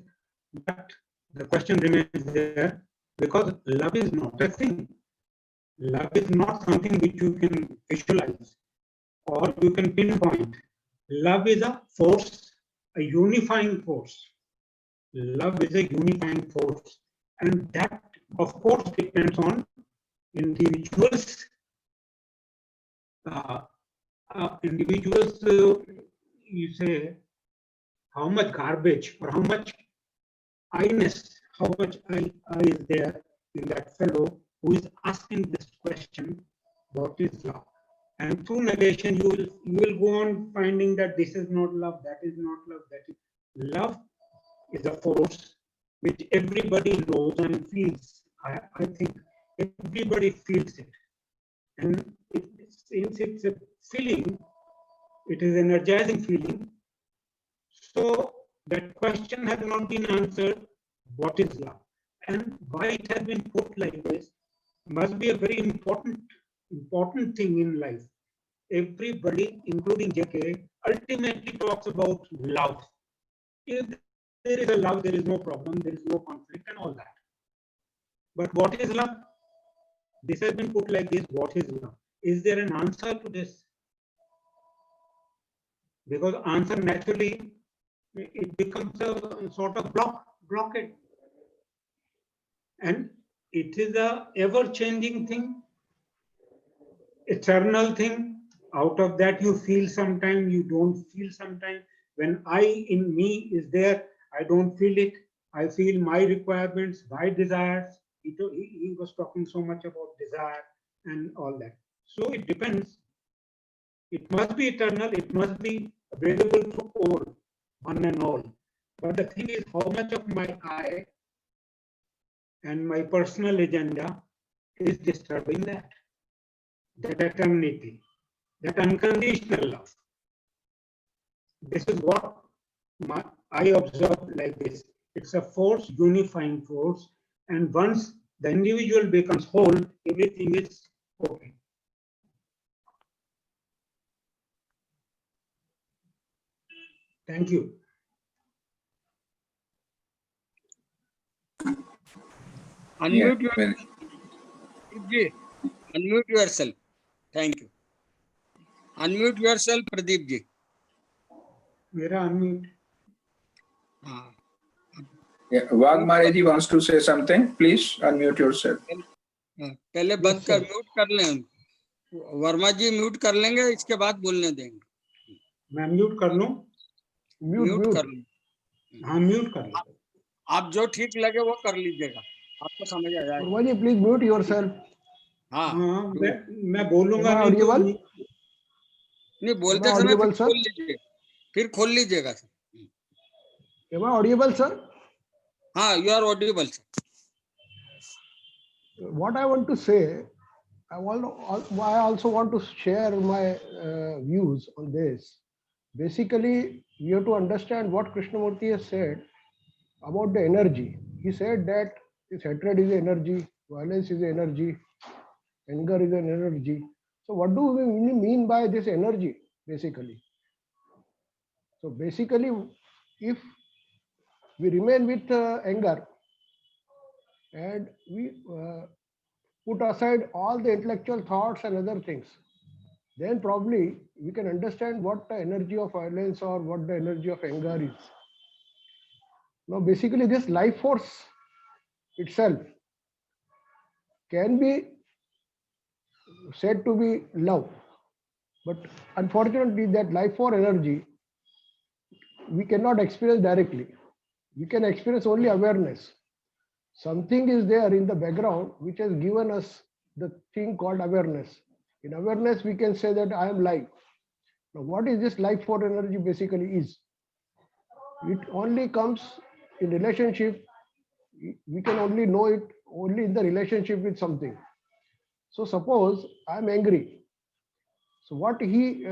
but the question remains there because love is not a thing. Love is not something which you can visualize or you can pinpoint. Love is a force, a unifying force. Love is a unifying force, and that, of course, depends on individuals. You say, how much garbage or how much I-ness, how much I is there in that fellow who is asking this question, what is love? And through negation, you will go on finding that this is not love, that is not love, that is love is a force which everybody knows and feels. I think everybody feels it. And since it's a feeling, it is an energizing feeling. So that question has not been answered, what is love? And why it has been put like this must be a very important thing in life. Everybody, including JK, ultimately talks about love. If there is a love, there is no problem, there is no conflict and all that. But what is love? This has been put like this, what is love? Is there an answer to this? Because answer naturally, it becomes a sort of blockade. And it is a ever-changing thing, eternal thing. Out of that you feel sometime, you don't feel sometime. When I in me is there, I don't feel it. I feel my requirements, my desires. He was talking so much about desire and all that. So it depends. It must be eternal. It must be available to all, one and all. But the thing is, how much of my I and my personal agenda is disturbing that eternity, that unconditional love. This is what I observe like this. It's a force, unifying force, and once the individual becomes whole, everything is okay. Thank you. Unmute yourself. Unmute yourself. Thank you. Unmute yourself, Pradeep ji. Mera unmute. Yeah, Wagmare ji wants to say something. Please unmute yourself. पहले बंद कर, mute कर लें. वर्मा जी mute कर लेंगे, इसके बाद बोलने देंगे. मैं म्यूट कर लूं? म्यूट कर लूं. हाँ, म्यूट कर लो. आप जो ठीक लगे वो कर लीजिएगा, आपको समझ आ जाएगा. वर्मा जी प्लीज म्यूट योरसेल्फ. हाँ, मैं बोलूंगा नहीं, बोलते समय फिर खोल लीजिए, फिर खोल लीजिएगा sir. Am I audible, sir? हाँ, you are audible, sir. What I want to say, I also want to share my views on this. Basically, you have to understand what Krishnamurti has said about the energy. He said that this hatred is energy, violence is energy, anger is an energy. So what do we mean by this energy, basically? So basically, if we remain with anger and we put aside all the intellectual thoughts and other things, then probably we can understand what the energy of violence or what the energy of anger is. Now, basically, this life force itself can be said to be love, but unfortunately, that life force energy we cannot experience directly. We can experience only awareness. Something is there in the background which has given us the thing called awareness. In awareness, we can say that I am life. Now, what is this life force energy basically is? It only comes in relationship. We can only know it only in the relationship with something. So suppose I am angry. So what he,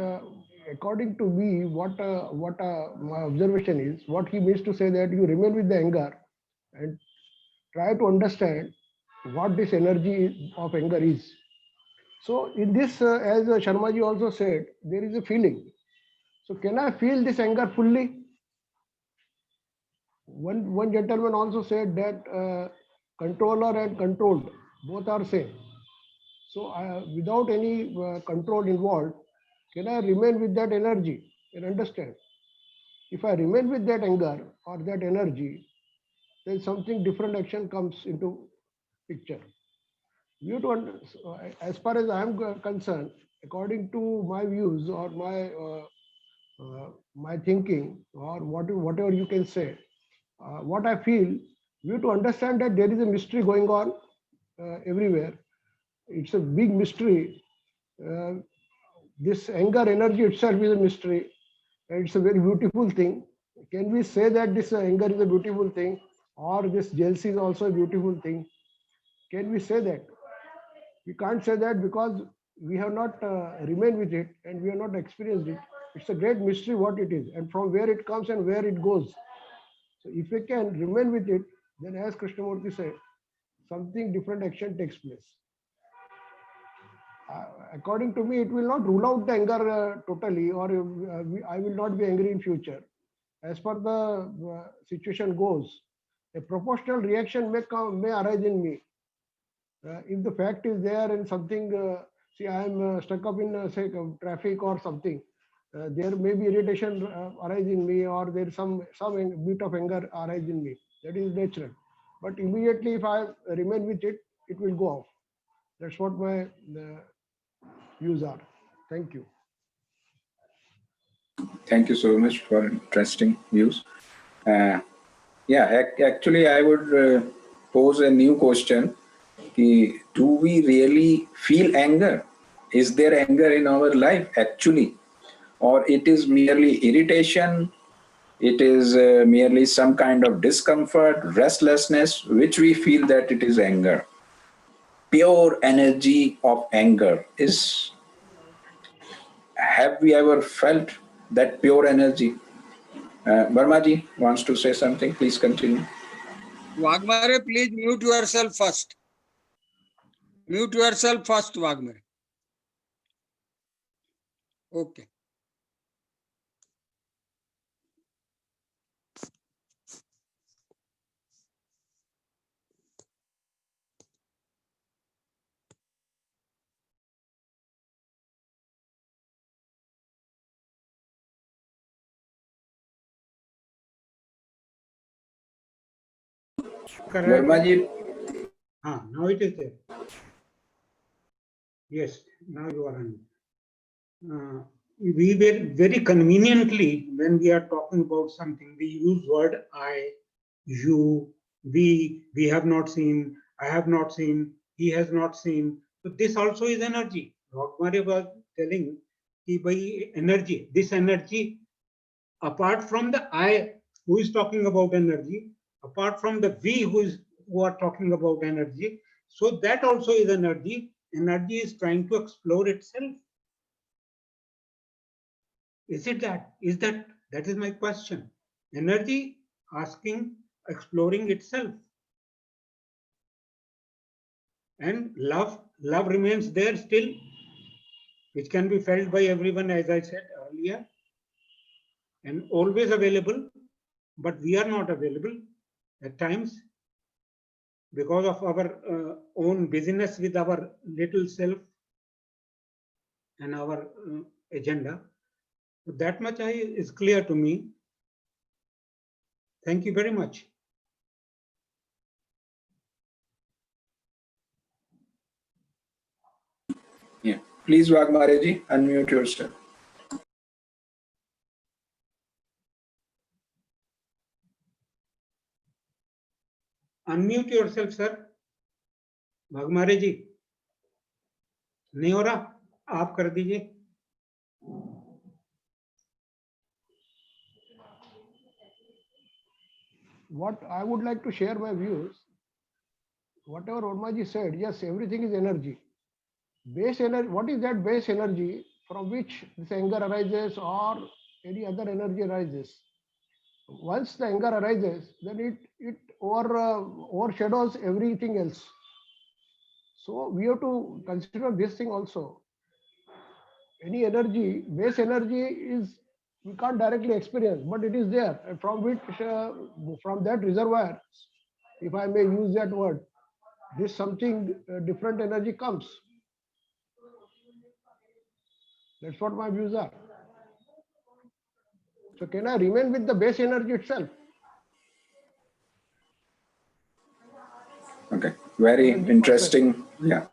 according to me, what my observation is, what he means to say that you remain with the anger and try to understand what this energy of anger is. So in this, as Sharmaji also said, there is a feeling. So can I feel this anger fully? One gentleman also said that controller and controlled, both are same. So without any control involved, can I remain with that energy and understand? If I remain with that anger or that energy, then something different action comes into picture. You don't, as far as I am concerned, according to my views or my thinking or whatever you can say, what I feel, you have to understand that there is a mystery going on everywhere. It's a big mystery. This anger energy itself is a mystery. And it's a very beautiful thing. Can we say that this anger is a beautiful thing, or this jealousy is also a beautiful thing? Can we say that? We can't say that because we have not remained with it and we have not experienced it. It's a great mystery what it is and from where it comes and where it goes. So if we can remain with it, then as Krishnamurti said, something different action takes place. According to me, it will not rule out the anger totally, or I will not be angry in future. As per the situation goes, a proportional reaction may arise in me. If the fact is there and something, see, I am stuck up in say traffic or something, there may be irritation arise in me, or there is some bit of anger arise in me. That is natural. But immediately, if I remain with it, it will go off. That's what my views are. Thank you. Thank you so much for interesting views. Yeah, actually, I would pose a new question. Do we really feel anger? Is there anger in our life actually? Or it is merely irritation? It is merely some kind of discomfort, restlessness, which we feel that it is anger. Pure energy of anger is, have we ever felt that pure energy? Vermaji wants to say something. Please continue. Wagmare, please mute yourself first. Mute yourself first, Wagmare. Okay. Vermaji. Now it is there. Yes, now you are on. We were very conveniently, when we are talking about something, we use word I, you, we have not seen, I have not seen, he has not seen. So this also is energy. Wagmare was telling that energy, this energy, apart from the I who is talking about energy, apart from the we who are talking about energy, so that also is energy. energy is trying to explore itself? Is it that? That is my question. Energy asking, exploring itself. And love remains there still, which can be felt by everyone, as I said earlier, and always available, but we are not available at times because of our own busyness with our little self and our agenda. So that much is clear to me. Thank you very much. Yeah, please, Wagmare ji, unmute yourself. Unmute yourself, sir. Wagmare ji, नहीं हो रहा, आप कर दीजिए. What I would like to share my views, whatever Ormaji said, yes, everything is energy. Base energy, what is that base energy from which this anger arises or any other energy arises? Once the anger arises, then it overshadows everything else. So we have to consider this thing also. Any energy, base energy is, we can't directly experience, but it is there, and from which, from that reservoir, if I may use that word, this something different energy comes. That's what my views are. So can I remain with the base energy itself? Okay, very interesting. Yeah,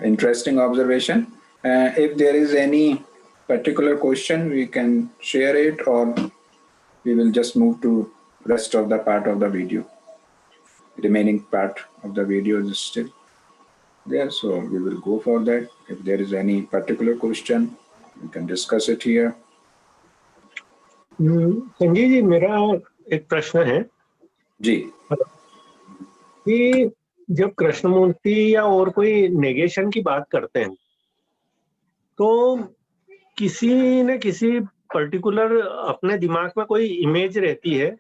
interesting observation. If there is any particular question, we can share it, or we will just move to rest of the part of the video. Remaining part of the video is still there, so we will go for that. If there is any particular question, we can discuss it here. Sanjay ji, मेरा एक प्रश्न है जी कि जब कृष्णमूर्ति या और कोई negation की बात करते हैं तो किसी न किसी पर्टिकुलर अपने दिमाग में कोई इमेज रहती है,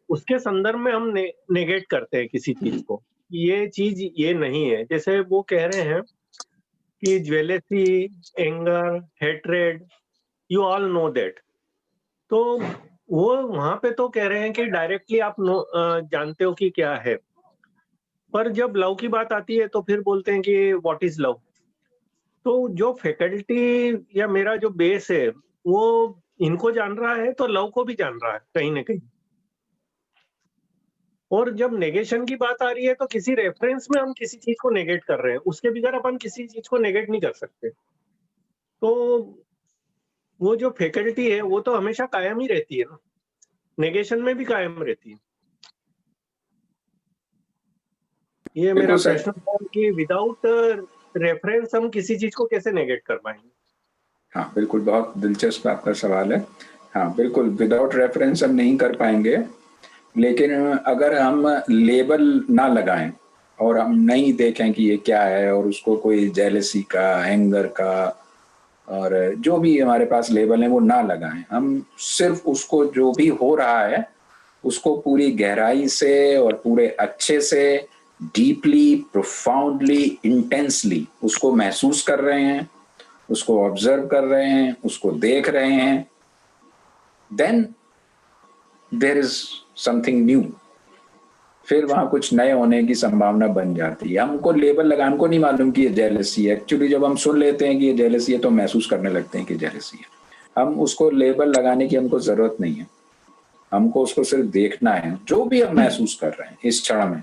उसके संदर्भ में हम नेगेट करते हैं किसी चीज को, ये चीज ये नहीं है. जैसे वो कह रहे हैं कि jealousy, anger, hatred, you all know that. तो वो वहां पे तो कह रहे हैं कि डायरेक्टली आप जानते हो कि क्या है, पर जब लव की बात आती है तो फिर बोलते हैं कि व्हाट इज लव. तो जो फैकल्टी या मेरा जो बेस है वो इनको जान रहा है तो लव को भी जान रहा है कहीं ना कहीं. और जब नेगेशन की बात आ रही है तो किसी रेफरेंस में हम किसी चीज को नेगेट कर रहे हैं, उसके बगैर अपन किसी चीज को नेगेट नहीं कर सकते. तो वो जो फैकल्टी है वो तो हमेशा कायम ही रहती है ना, नेगेशन में भी कायम रहती है. ये मेरा प्रश्न था कि विदाउट रेफरेंस हम किसी चीज को कैसे नेगेट कर पाएंगे. हाँ बिल्कुल, बहुत दिलचस्प आपका सवाल है. हाँ बिल्कुल, विदाउट रेफरेंस हम नहीं कर पाएंगे, लेकिन अगर हम लेबल ना लगाएं और हम नहीं देखें कि ये क्या है, और उसको कोई जेलसी का, एंगर का, और जो भी हमारे पास लेबल है वो ना लगाएं, हम सिर्फ उसको जो भी हो रहा है उसको पूरी गहराई से और पूरे अच्छे से, डीपली, प्रोफाउंडली, इंटेंसली उसको महसूस कर रहे हैं, उसको ऑब्जर्व कर रहे हैं, उसको देख रहे हैं, then there is something new. फिर वहां कुछ नए होने की संभावना बन जाती है. हमको लेबल लगा, हमको नहीं मालूम कि ये जेलसी है. एक्चुअली जब हम सुन लेते हैं कि ये जेलसी है तो महसूस करने लगते हैं कि जेलसी है. हम उसको लेबल लगाने की हमको जरूरत नहीं है, हमको उसको सिर्फ देखना है जो भी हम महसूस कर रहे हैं इस क्षण में.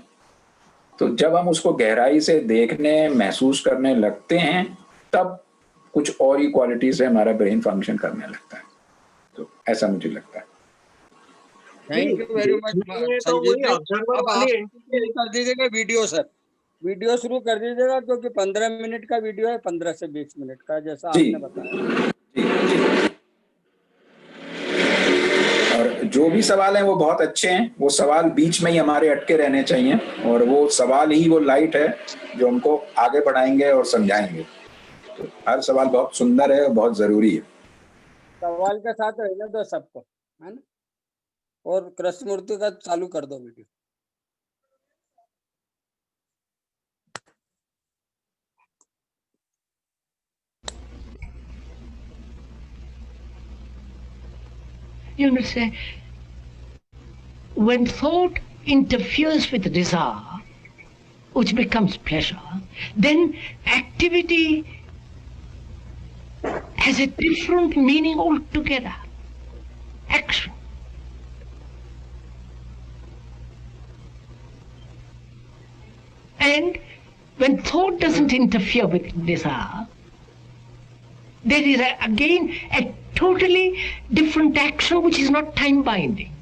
तो जब हम उसको गहराई से देखने, महसूस करने लगते हैं, तब कुछ और ही क्वालिटी से हमारा ब्रेन फंक्शन करने लगता है. तो ऐसा मुझे लगता है. Thank you very much Sanjeev ji. अब आप कर दीजिएगा वीडियो सर, वीडियो शुरू कर दीजिएगा, क्योंकि 15 मिनट का वीडियो है, 15 से 20 मिनट का, जैसा आपने बताया. और जो भी सवाल हैं वो बहुत अच्छे हैं, वो सवाल बीच में ही हमारे अटके रहने चाहिए, और वो सवाल ही वो लाइट है जो हमको आगे बढ़ाएंगे और समझाएंगे। तो हर सवाल बहुत सुंदर है और बहुत जरूरी है। सवाल के साथ रहने दो सबको, है ना। और कृष्णमूर्ति का चालू कर दो video. You know, say, when thought interferes with desire, which becomes pleasure, then activity has a different meaning altogether. Action. And when thought doesn't interfere with desire, there is again a totally different action which is not time binding.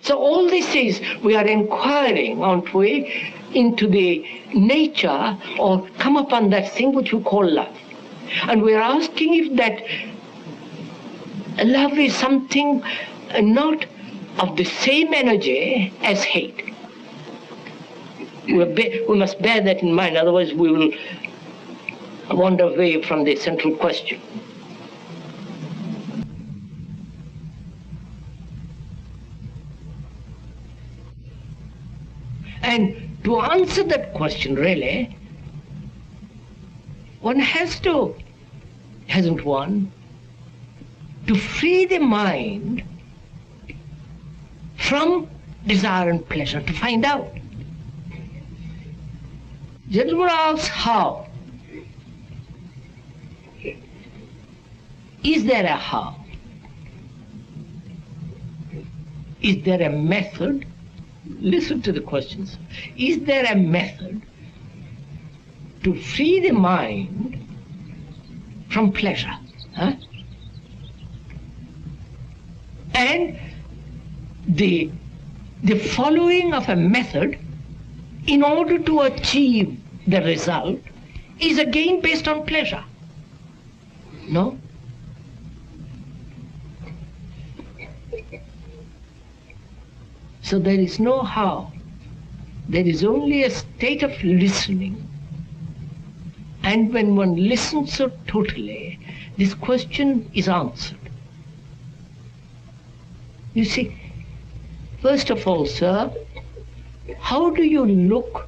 So all this is, we are inquiring, aren't we, into the nature or come upon that thing which we call love. And we are asking if that love is something not of the same energy as hate. We must bear that in mind, otherwise we will wander away from the central question. And to answer that question, really, one has to, hasn't one, to free the mind from desire and pleasure, to find out. Gentleman asks how. Is there a how? Is there a method? Listen to the questions. Is there a method to free the mind from pleasure? Huh? And the following of a method in order to achieve the result is again based on pleasure. No? So there is no how. There is only a state of listening. And when one listens so totally, this question is answered. You see, first of all, sir, how do you look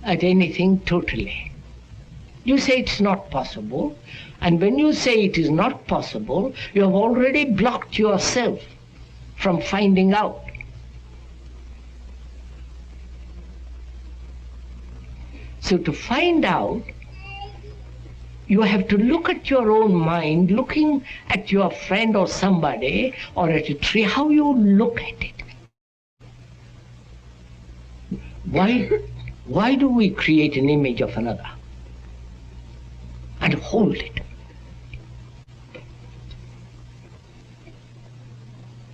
at anything totally? You say it's not possible, and when you say it is not possible, you have already blocked yourself from finding out. So to find out, you have to look at your own mind, looking at your friend or somebody or at a tree, how you look at it. Why do we create an image of another and hold it?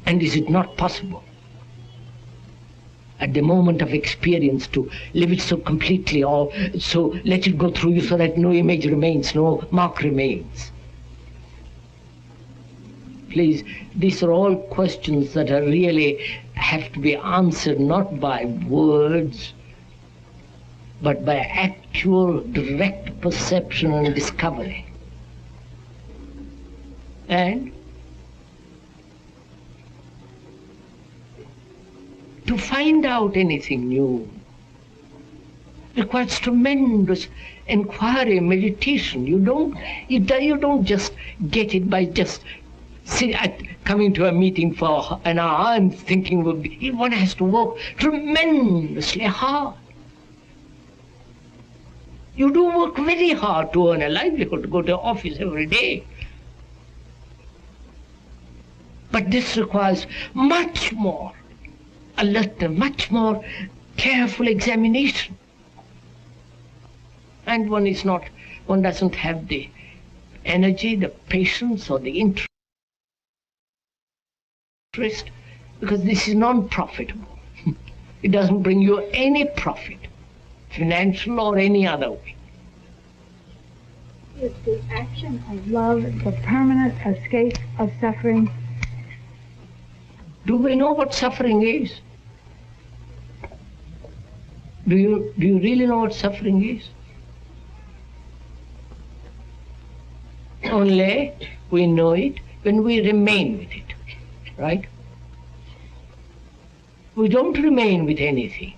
And is it not possible at the moment of experience to live it so completely, or so let it go through you so that no image remains, no mark remains? Please, these are all questions that are really have to be answered not by words, but by actual direct perception and discovery. And to find out anything new requires tremendous inquiry, meditation. You don't just get it by just coming to a meeting for an hour and thinking one has to work tremendously hard. You do work very hard to earn a livelihood, to go to office every day. But this requires much more much more careful examination. And one doesn't have the energy, the patience, or the interest, because this is non-profitable. It doesn't bring you any profit, financial or any other way. Is the action of love the permanent escape of suffering? Do we know what suffering is? Do you really know what suffering is? Only we know it when we remain with it, right? We don't remain with anything.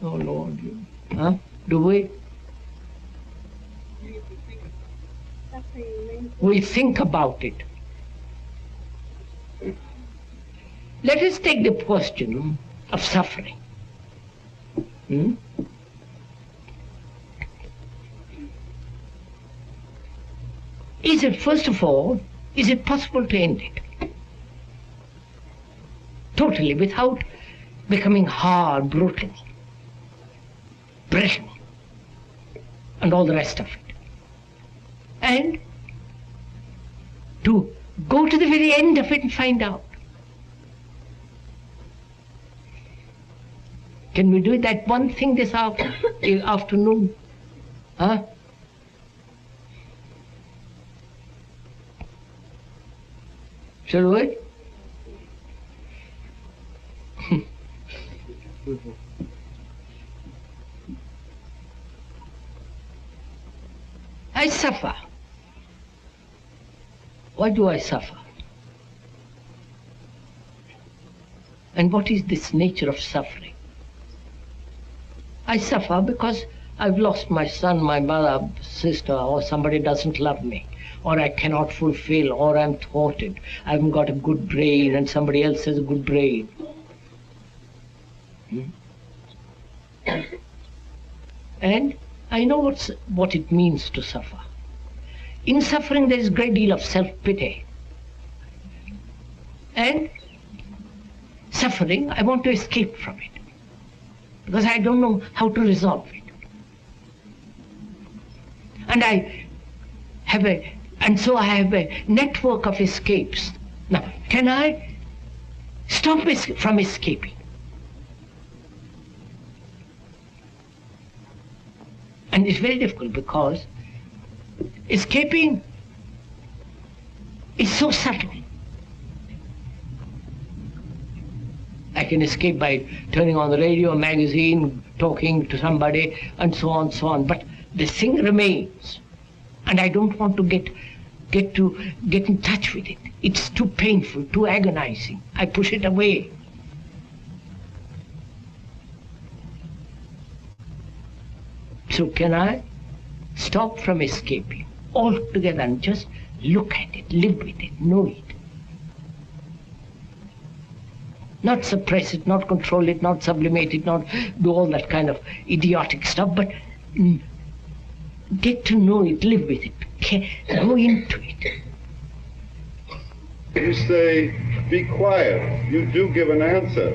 Oh Lord, huh? Do we? We think about it. Let us take the question of suffering. Is it, first of all, is it possible to end it? Totally, without becoming hard, brutal, brittle, and all the rest of it. And to go to the very end of it and find out. Can we do that one thing this afternoon? Huh? Shall we? I suffer. Why do I suffer? And what is this nature of suffering? I suffer because I've lost my son, my mother, sister, or somebody doesn't love me, or I cannot fulfill, or I'm thwarted. I haven't got a good brain and somebody else has a good brain. And I know what it means to suffer. In suffering there is a great deal of self-pity. And suffering, I want to escape from it, because I don't know how to resolve it. And so I have a network of escapes. Now, can I stop from escaping? And it's very difficult because escaping is so subtle. I can escape by turning on the radio, a magazine, talking to somebody, and so on, but the thing remains. And I don't want to get in touch with it. It's too painful, too agonizing. I push it away. So can I stop from escaping altogether and just look at it, live with it, know it? Not suppress it, not control it, not sublimate it, not do all that kind of idiotic stuff, but get to know it, live with it, go into it. You say, be quiet. You do give an answer.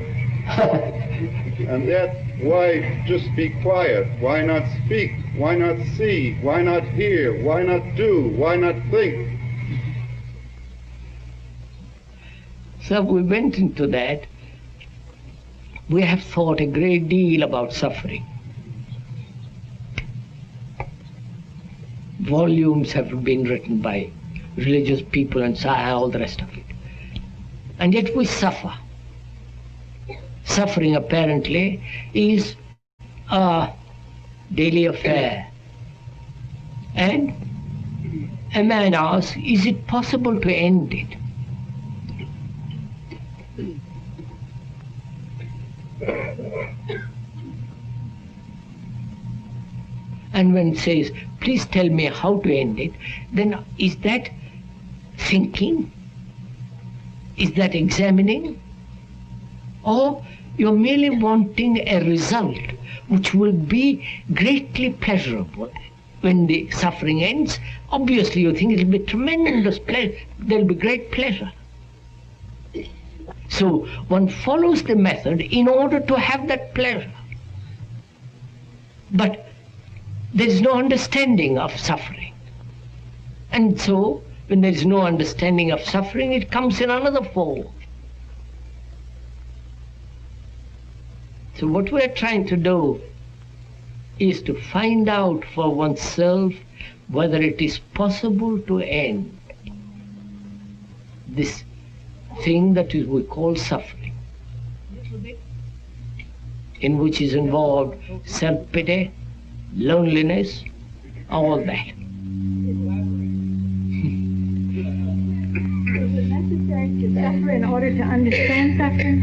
And that, why just be quiet? Why not speak? Why not see? Why not hear? Why not do? Why not think? So we went into that. We have thought a great deal about suffering. Volumes have been written by religious people and all the rest of it. And yet we suffer. Suffering apparently is a daily affair. And a man asks, is it possible to end it? And when it says, please tell me how to end it, then is that thinking? Is that examining? Or you're merely wanting a result which will be greatly pleasurable. When the suffering ends, obviously you think it'll be tremendous pleasure, there'll be great pleasure. So one follows the method in order to have that pleasure. But there is no understanding of suffering. And so, when there is no understanding of suffering, it comes in another form. So what we are trying to do is to find out for oneself whether it is possible to end this thing that we call suffering, in which is involved self-pity, loneliness, all that. Suffer in order to understand suffering?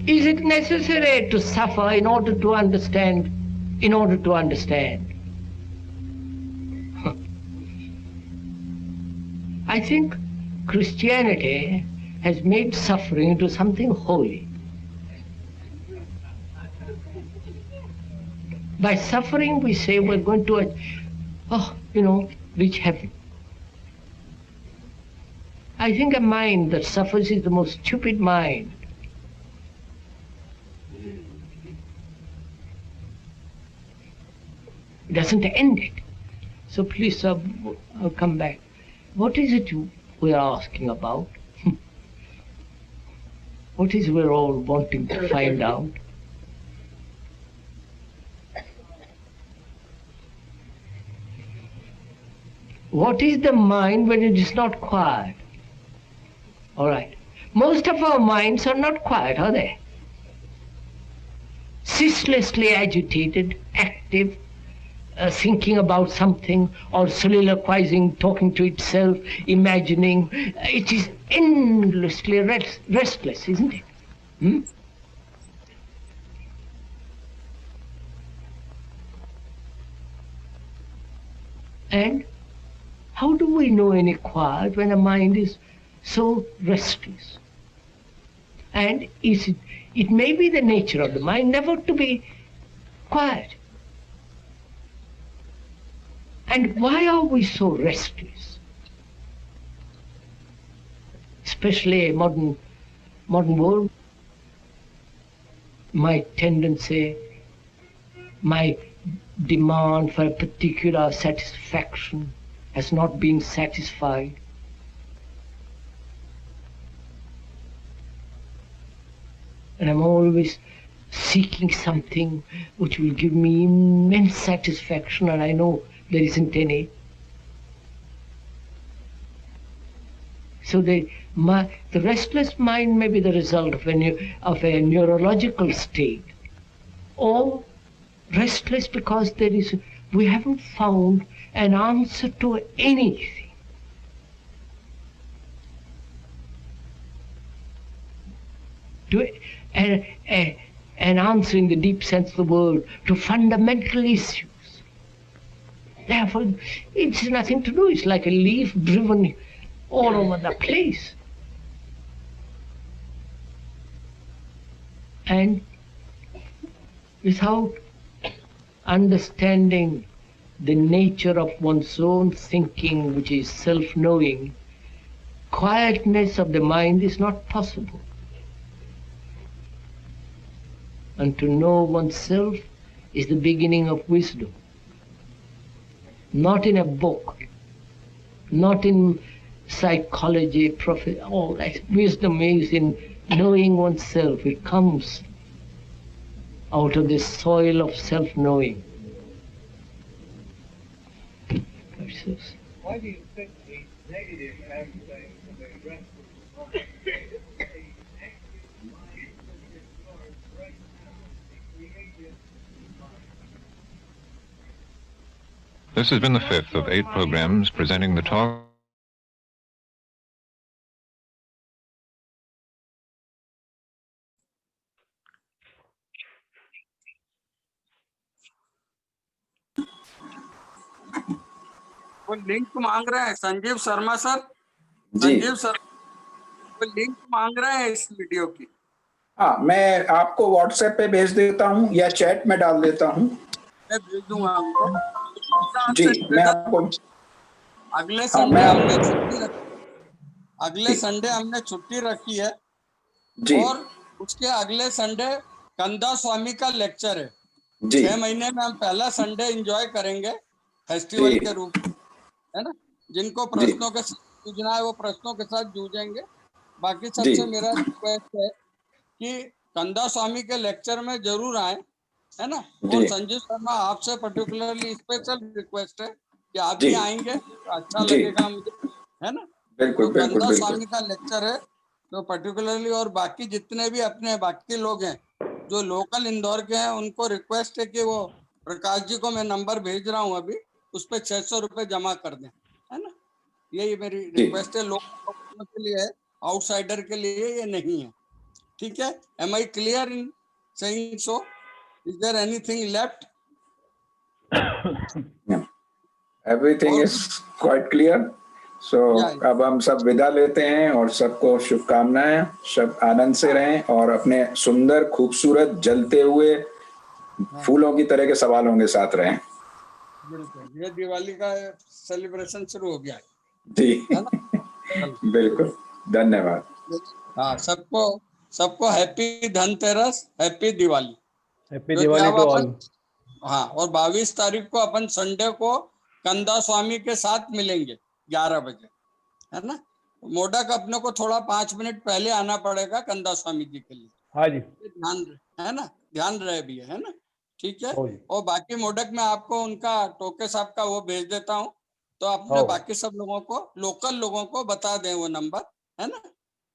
Is it necessary to suffer in order to understand? In order to understand? I think Christianity has made suffering into something holy. By suffering, we say we're going to, reach heaven. I think a mind that suffers is the most stupid mind. It doesn't end it. So please, sir, I'll come back. What is it we are asking about? What is we're all wanting to find out? What is the mind when it is not quiet? All right. Most of our minds are not quiet, are they? Ceaselessly agitated, active, thinking about something, or soliloquizing, talking to itself, imagining. It is endlessly restless, isn't it? And how do we know any quiet when a mind is so restless? And it may be the nature of the mind never to be quiet. And why are we so restless? Especially modern world. My tendency, my demand for a particular satisfaction has not been satisfied. And I'm always seeking something which will give me immense satisfaction, and I know there isn't any. So the restless mind may be the result of a neurological state, or restless because we haven't found an answer to anything. An answer in the deep sense of the word to fundamental issues. Therefore, it's nothing to do. It's like a leaf driven all over the place. And without understanding the nature of one's own thinking, which is self-knowing, quietness of the mind is not possible. And to know oneself is the beginning of wisdom. Not in a book, not in psychology, all that. Wisdom is in knowing oneself. It comes out of the soil of self-knowing. Why do you think the negative aspect of a restless mind This has been the fifth of 8 programs presenting the talk. वो link मांग रहे हैं Sanjeev Sharma sir. जी Sanjeev sir वो link मांग रहे हैं इस video की। हाँ, मैं आपको व्हाट्सएप पे भेज देता हूँ या चैट में डाल देता हूँ। मैं भेज दूंगा आपको। जी मैं आपको अगले संडे हमने छुट्टी रखी है जी। और उसके अगले संडे कंदा स्वामी का लेक्चर है। 6 महीने में हम पहला संडे एंजॉय करेंगे फेस्टिवल के रूप में, है ना। जिनको प्रश्नों के साथ जूझना है वो प्रश्नों के साथ जूझेंगे। बाकी सबसे मेरा रिक्वेस्ट है कि कंदा स्वामी के लेक्चर में जरूर आए, है ना। और संजीव शर्मा आपसे पर्टिकुलरली स्पेशल रिक्वेस्ट है कि आप भी आएंगे तो अच्छा लगेगा मुझे, है ना। बिल्कुल तो बिल्कुल कंदा बिल्कुल स्वामी का लेक्चर है, तो पर्टिकुलरली, और बाकी जितने भी अपने बाकी लोग हैं जो लोकल इंदौर के हैं, उनको रिक्वेस्ट है कि वो प्रकाश जी को मैं नंबर भेज रहा हूँ अभी, उस पर 600 रुपये जमा कर दें, है ना। यही मेरी रिक्वेस्ट है, लोगों के लिए है, आउटसाइडर के लिए ये नहीं है। ठीक है, am I clear in saying so? Is there anything left? Everything is quite clear. So अब हम सब विदा लेते हैं और सबको शुभकामनाएं, सब आनंद से रहें और अपने सुंदर खूबसूरत जलते हुए फूलों की तरह के सवालों के साथ रहें। बिल्कुल, ये दिवाली का सेलिब्रेशन शुरू हो गया है जी है ना। बिल्कुल, धन्यवाद। हाँ, सबको happy Dhanteras, happy Diwali. Happy जो कि दिवाली अब टू अपन, ऑल। हाँ, और 22 तारीख को अपन संडे को कंदा स्वामी के साथ मिलेंगे 11 बजे, है ना। मोडक अपने को थोड़ा 5 मिनट पहले आना पड़ेगा कंदा स्वामी जी के लिए। हाँ जी, ध्यान है ना, ध्यान रहे भी है ना। ठीक है, हो जी। और बाकी मोडक में आपको उनका टोके साहब का वो भेज देता हूँ, तो अपने हो। बाकी सब लोगों को, लोकल लोगों को बता दें वो नंबर, है ना।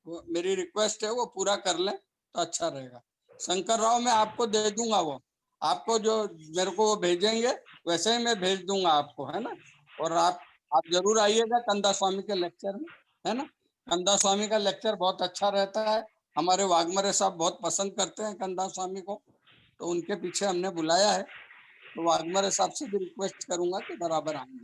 वो मेरी रिक्वेस्ट है, वो पूरा कर लें तो अच्छा रहेगा। शंकर राव मैं आपको दे दूंगा, वो आपको जो मेरे को वो भेजेंगे वैसे ही मैं भेज दूंगा आपको, है ना। और आप जरूर आइएगा कंदा स्वामी के लेक्चर में, है ना। कंदा स्वामी का लेक्चर बहुत अच्छा रहता है, हमारे वाघमरे साहब बहुत पसंद करते हैं कंदा स्वामी को, तो उनके पीछे हमने बुलाया है। तो वाघमरे साहब से भी रिक्वेस्ट करूंगा कि बराबर आएंगे।